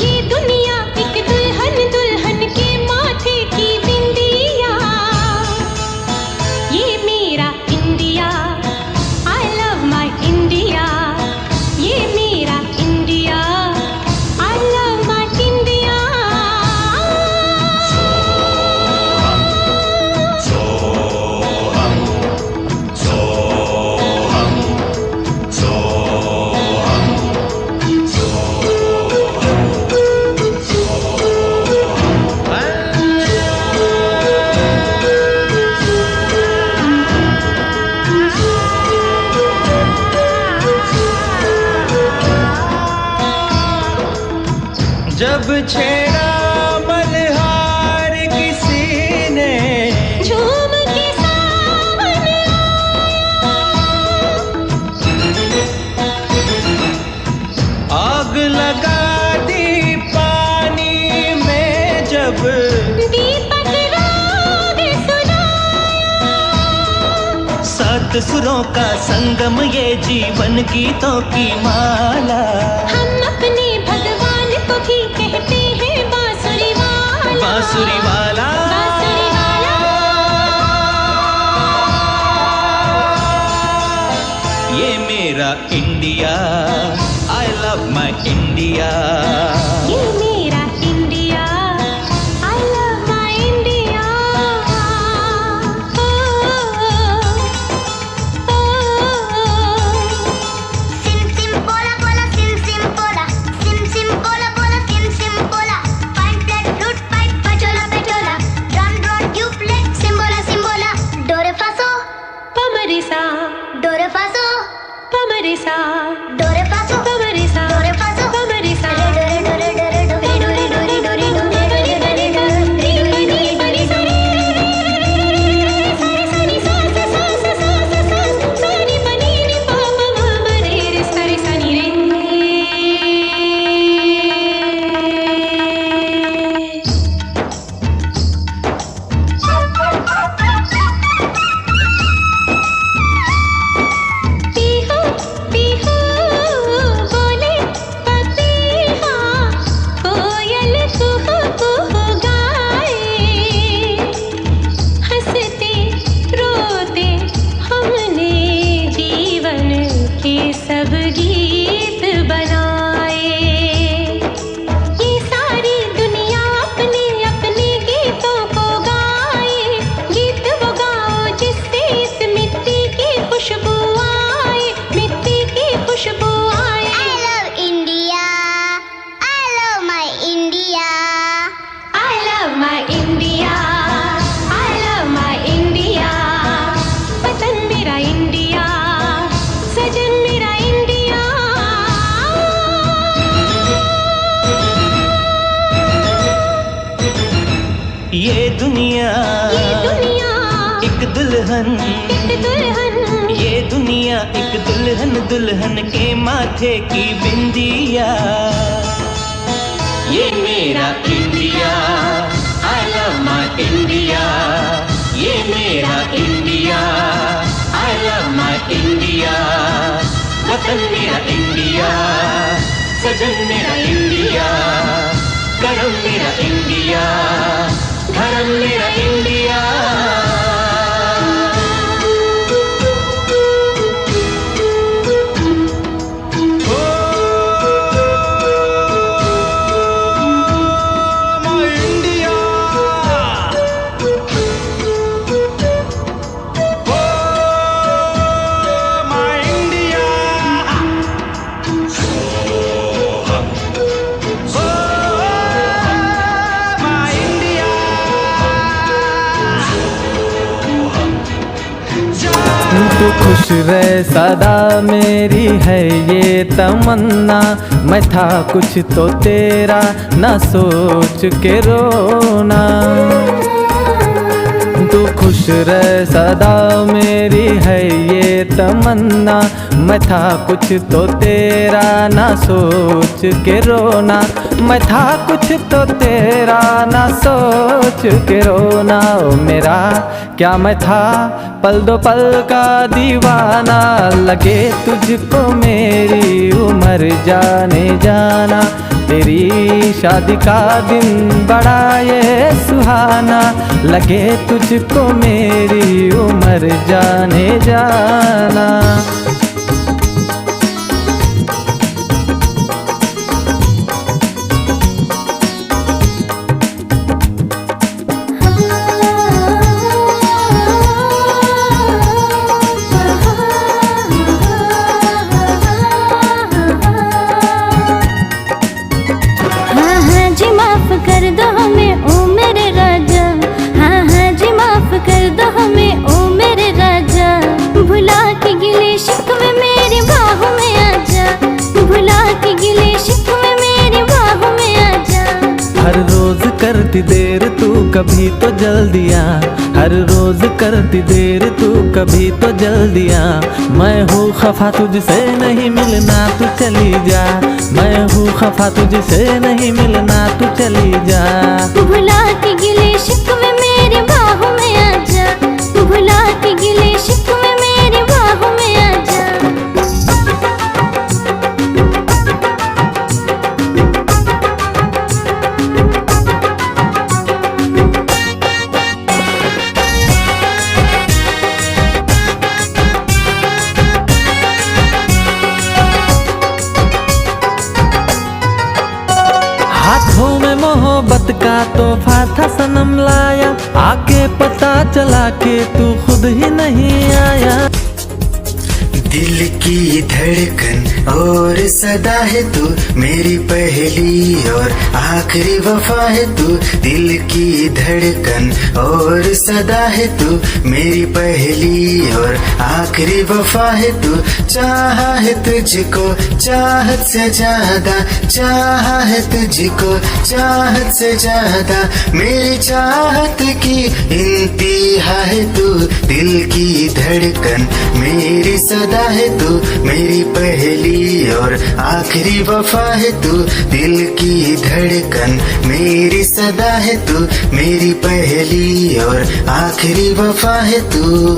ये दुनिया एक दुल्हन, दुल्हन के माथे की बिंदिया। ये मेरा India, I love my India। ये मेरा India, I love my India। जब छेड़ा मल्हार किसी ने, झूम के सावन आग लगा दी पानी में जब, दीपक राग सुनाया। सात सुरों का संगम, ये जीवन गीतों की माला। हम अपने भगवान को भी कहते हैं बांसुरी वाला, बांसुरी वाला। बांसुरी वाला। ये मेरा India, I love my India। ये मेरा India, I love my India। Sim sim bola bola sim sim bola, sim sim bola bola sim sim bola. Fine plate flute pipe pachola pachola, drum drum tube plate simbola simbola. Do re fa so, पमरिसा, do re fa so, पमरिसा, do re fa so, पमरिसा, do re fa so. पमरिसा। Do re do re do re do re do re do re do re do re do re do re do re do re do re do re. Pihu Pihu ये दुनिया एक दुल्हन, ये दुनिया एक दुल्हन, दुल्हन के माथे की बिंदिया। ये मेरा India, I love my India, ये मेरा India, I love my India, वतन मेरा इंडिया, सजन मेरा इंडिया, करम मेरा इंडिया, धर्म मेरा इंडिया। तू खुश रहे सदा मेरी है ये तमन्ना, मैं था कुछ तो तेरा ना सोच के रोना। तू खुश रहे सदा मेरी है ये तमन्ना, मैं था कुछ तो तेरा ना सोच के रोना। मैं था कुछ तो तेरा ना सोच के रोना। ओ मेरा क्या मैं था पल दो पल का दीवाना, लगे तुझको मेरी उम्र जाने जाना। तेरी शादी का दिन बड़ा ये सुहाना, लगे तुझको मेरी उम्र जाने जाना। कर दो हमें ओ मेरे राजा, हाँ हाँ जी माफ कर दो हमें ओ मेरे राजा। भुला के गिले शिकवे मेरी बाहों में आजा, भुला के गिले शिकवे मेरी बाहों में आजा। हर रोज करती देर तू कभी तो जल्दी आ, हर रोज करती देर तू कभी तो जल्दी आ। मैं हूँ खफा तुझसे नहीं मिलना तू चली जा, मैं हूँ खफा तुझसे नहीं मिलना तू चली जा। भुला के गिले शिकवे मेरी बाहों में आजा, भुला के गिले शिकवे मेरी बाहों में आजा। हाथों में मोहब्बत का तोहफा था सनम लाया, आके पता चला कि तू खुद ही नहीं आया। दिल की धड़कन और सदा है तू, मेरी पहली और आखिरी वफा है तू। दिल की धड़कन और सदा है तू, मेरी पहली और आखिरी वफा है तू। चाहा है तुझको चाहत से ज्यादा, चाहा है तुझको चाहत से ज्यादा। मेरी चाहत की इंतहा है तू, दिल की धड़कन मेरी सदा है तू। मेरी पहली और आखिरी वफा है तू, दिल की धड़कन मेरी सदा है तू। मेरी पहली और आखिरी वफा है तू।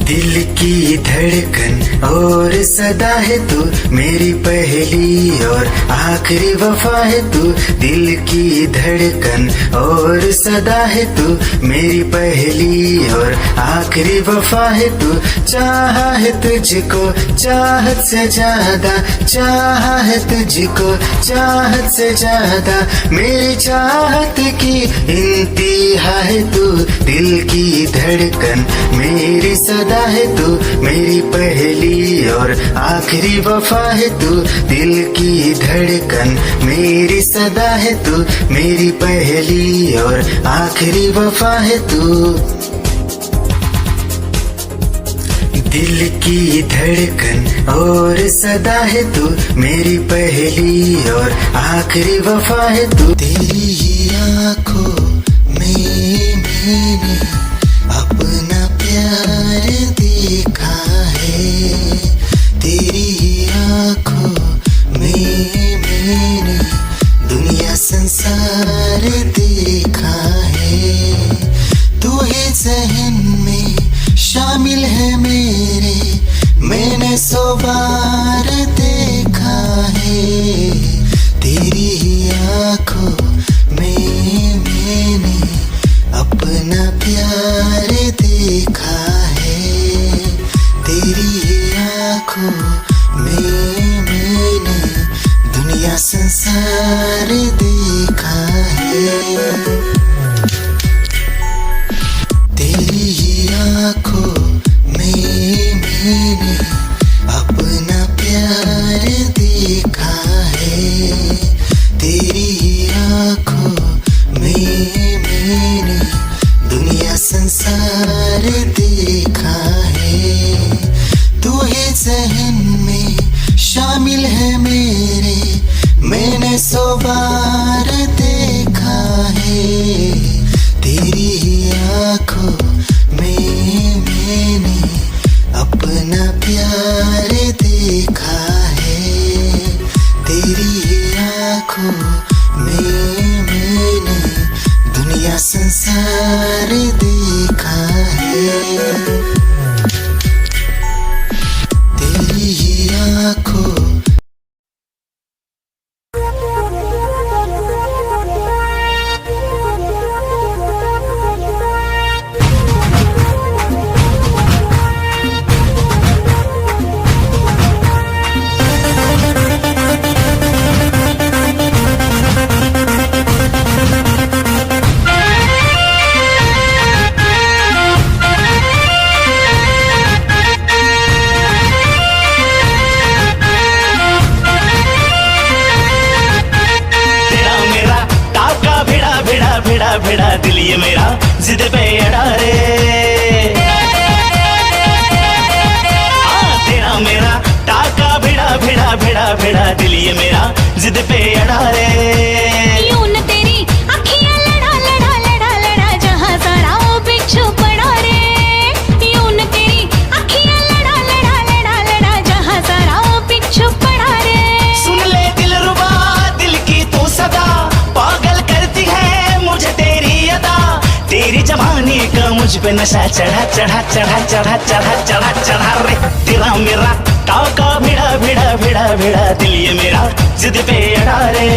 दिल की धड़कन और सदा है तू, मेरी पहली और आखिरी वफा है तू। दिल की धड़कन और सदा है तू, मेरी पहली और आखिरी वफा है तू। चाहा है तुझको चाहत से ज्यादा, चाहा है तुझको चाहत से ज्यादा। मेरी चाहत की इंतहा है तू, दिल की धड़कन मेरी सदा है तू। मेरी पहली और आखिरी वफा है तू, दिल की धड़कन मेरी सदा है तू। मेरी पहली और आखिरी वफा है तू। दिल की धड़कन और सदा है तू, मेरी पहली और आखिरी वफा है तू। तेरी ही आंखों में मैंने अपना प्यार देखा है, तेरी ही आंखों में मैंने दुनिया संसार देखा है। तू ही ज़हन में शामिल है मेरे, मैंने 100 बार देखा है, तेरी ही आंखों में मैंने अपना प्यार देखा है, तेरी ही आंखों में मैंने दुनिया संसार देखा है। तेरी ही आंखों में मैंने अपना प्यार देखा है, तेरी ही आंखों में मैंने दुनिया संसार देखा है। तू ही ज़हन में शामिल है मेरे, मैंने 100 बार देखा है, तेरी ही आंखों में मैंने अपना प्यार देखा है, तेरी ही आंखों में मैंने दुनिया संसार देखा है, तेरी ही आंखों। भिड़ा दिल ये मेरा जिद पे अड़ा रे, तेरा मेरा टाका भिड़ा भिड़ा भिड़ा भिड़ा दिल ये मेरा जिद पे अड़ा रे। यूं न तेरी अखियां लड़ा लड़ा लड़ा लड़ा जहां सारा वो बिच्छू पड़ा रे, यूं न तेरी अखियां लड़ा लड़ा लड़ा लड़ा जहां सारा वो बिच्छू पड़ा रे। सुन ले दिलरुबा दिल की तू सदा, पागल करती है मुझे तेरी अदा, तेरी जवानी का मुझ पे नशा चढ़ा चढ़ा चढ़ा चढ़ा चढ़ा चढ़ा चढ़ा रे। तेरा मेरा टाका भिड़ा भिड़ा भिड़ा भिड़ा दिल ये मेरा जिद पे अड़ा रे।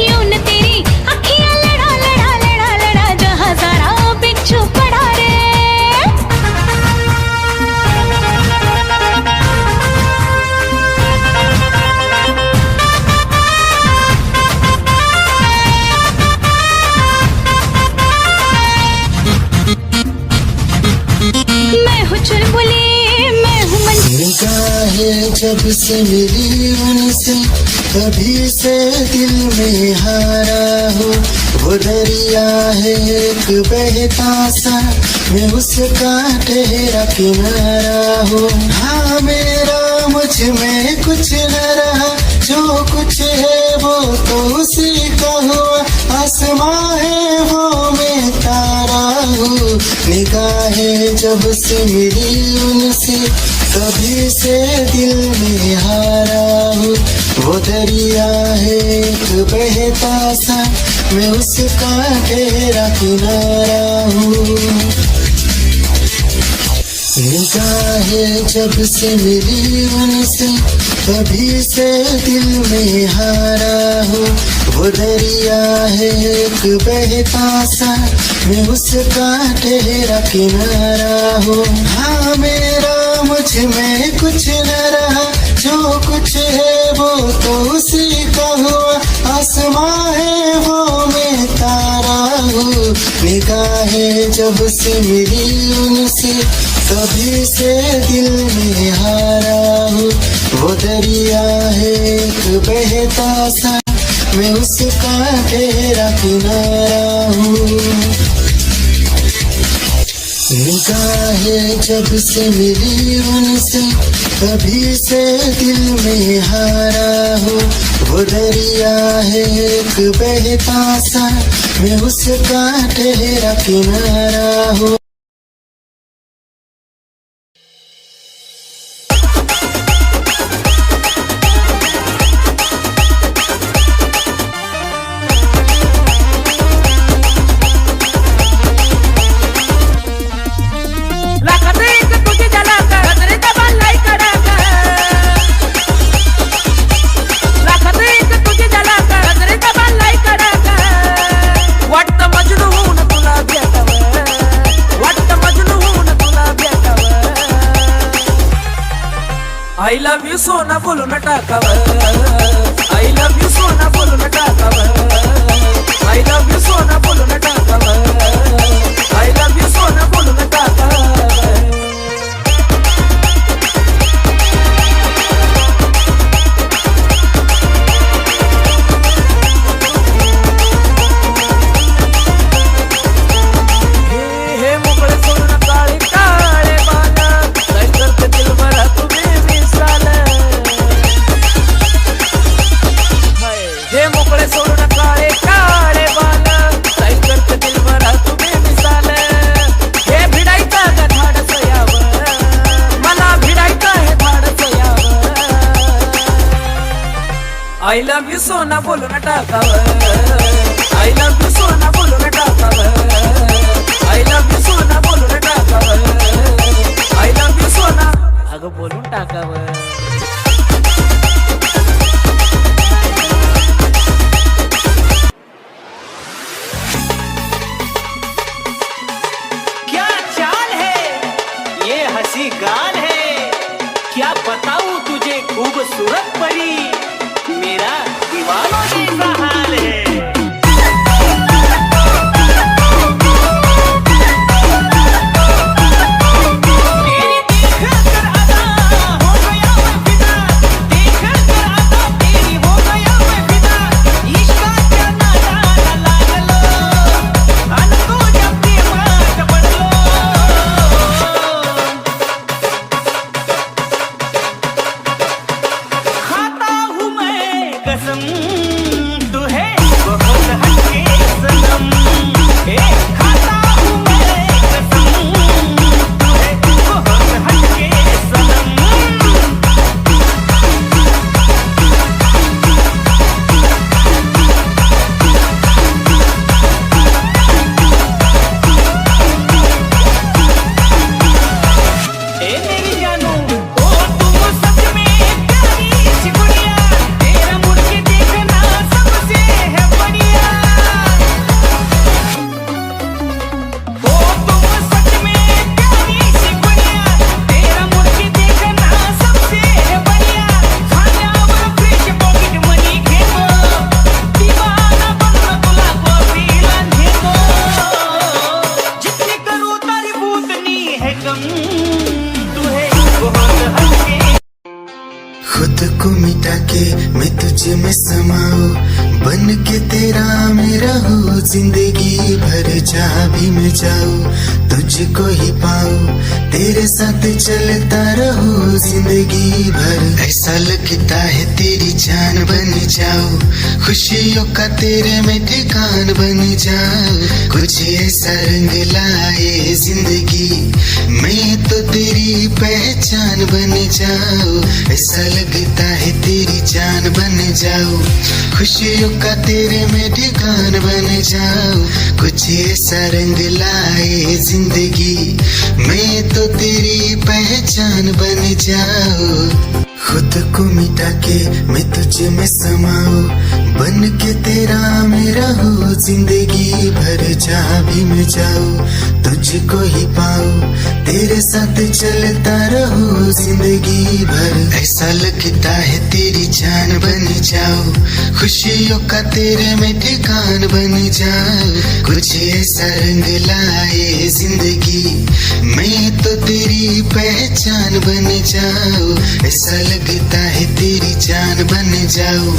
यूं न तेरी अखियां लड़ा लड़ा लड़ा लड़ा जहां सारा वो बिच्छू पड़ा रे। मैं हूँ चुलबुली मैं हूँ निगाहें जब से मिली उनसे, तभी से दिल में हारा हो। वो दरिया है एक बहता सा, मैं उसका ठहरा किनारा हो। हाँ मेरा मुझ में कुछ न रहा, जो कुछ है वो तो उसी का हुआ। आसमां है वो मैं तारा हूँ, निगाहें जब से मिली उनसे, तभी से दिल में हारा हूँ। वो दरिया है एक बहता सा, मैं उसका ठहरा किनारा हूँ। निगाहें जब से मिली उनसे, तभी से दिल में हारा हूँ। वो दरिया है एक बहता सा, मैं उसका ठहरा किनारा हूँ। हाँ मेरा मुझ में कुछ न रहा, जो कुछ है वो तो उसी का हुआ। आसमां है वो मैं तारा हूँ, निगाहें जब से मिली उनसे, तभी से दिल में हारा हूँ। वो दरिया है एक बहता सा, मैं उसका ठहरा किनारा हूँ। निगाहें जब से मिली उनसे तभी से दिल में हारा हो। वो दरिया है एक बहता सा, मैं उसका ठहरा किनारा हो। I love you सोना बोलू न टाकावर, I love you सोना बोलू न टाकावर, I love you सोना बोलू न टाकावर, I love you सोना बोलू न टाकावर। हे मोकळे सोडून काळे काळे बाला, काय करते दिल भरा तुम्ही मिसाल। हे मोकळे सोडून काळे काळे बाला, काय करते दिल भरा तुम्ही मिसाल। हे भिडायचं का धाडस यावर, मला भिडायचं हे धाडस यावर। I love you सोना बोलू न टाकावर, I love you सोना बोलू न टाकावर, I love you सोना बोलू न टाकावर, I love you सोना अगं बोलून टाकावर। क्या चाल है, ये हंसी गाल है, क्या बताऊं तुझे खूबसूरत परी, मेरा दीवानों जैसा हाल है। खुद को मिटा के मैं तुझ में समाऊं, बन के तेरा मैं रहूं जिंदगी भर। जहाँ भी मैं जाऊं तुझको ही पाऊं, तेरे साथ चलता रहूं जिंदगी भर। ऐसा लगता है तेरी जान बन जाऊं, खुशियों का तेरे में ठिकान बन जाऊं। कुछ ऐसा रंग लाए जिंदगी, मैं तो तेरी पहचान बन जाऊं। ऐसा लगता है तेरी जान बन जाऊं, खुशियों का तेरे में ठिकान बन जाऊं। कुछ ऐसा रंग लाए जिंदगी, मैं तो तेरी पहचान बन जाऊं। खुद को मिटा के मैं तुझ में समाऊं, बन के तेरा मैं रहूं जिंदगी भर। जहाँ भी मैं जाऊं तुझको ही पाऊं, तेरे साथ चलता रहूं। जिंदगी भर। ऐसा लगता है तेरी जान बन जाओ, खुशियों का तेरे में ठिकान बन जाओ। कुछ ऐसा रंग लाए जिंदगी, मैं तो तेरी पहचान बन जाओ। ऐसा लगता है तेरी जान बन जाओ,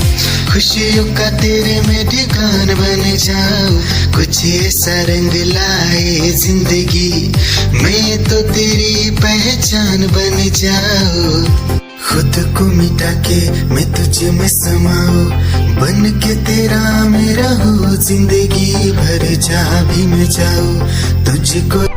खुशियों का तेरे में ठिकान बन जाओ। कुछ ऐसा रंग लाए जिंदगी, मैं तो तेरी पहचान बन जाओ। खुद को मिटा के मैं तुझ में समाऊं, बन के तेरा मैं रहूं जिंदगी भर। जहाँ भी मैं जाऊं तुझको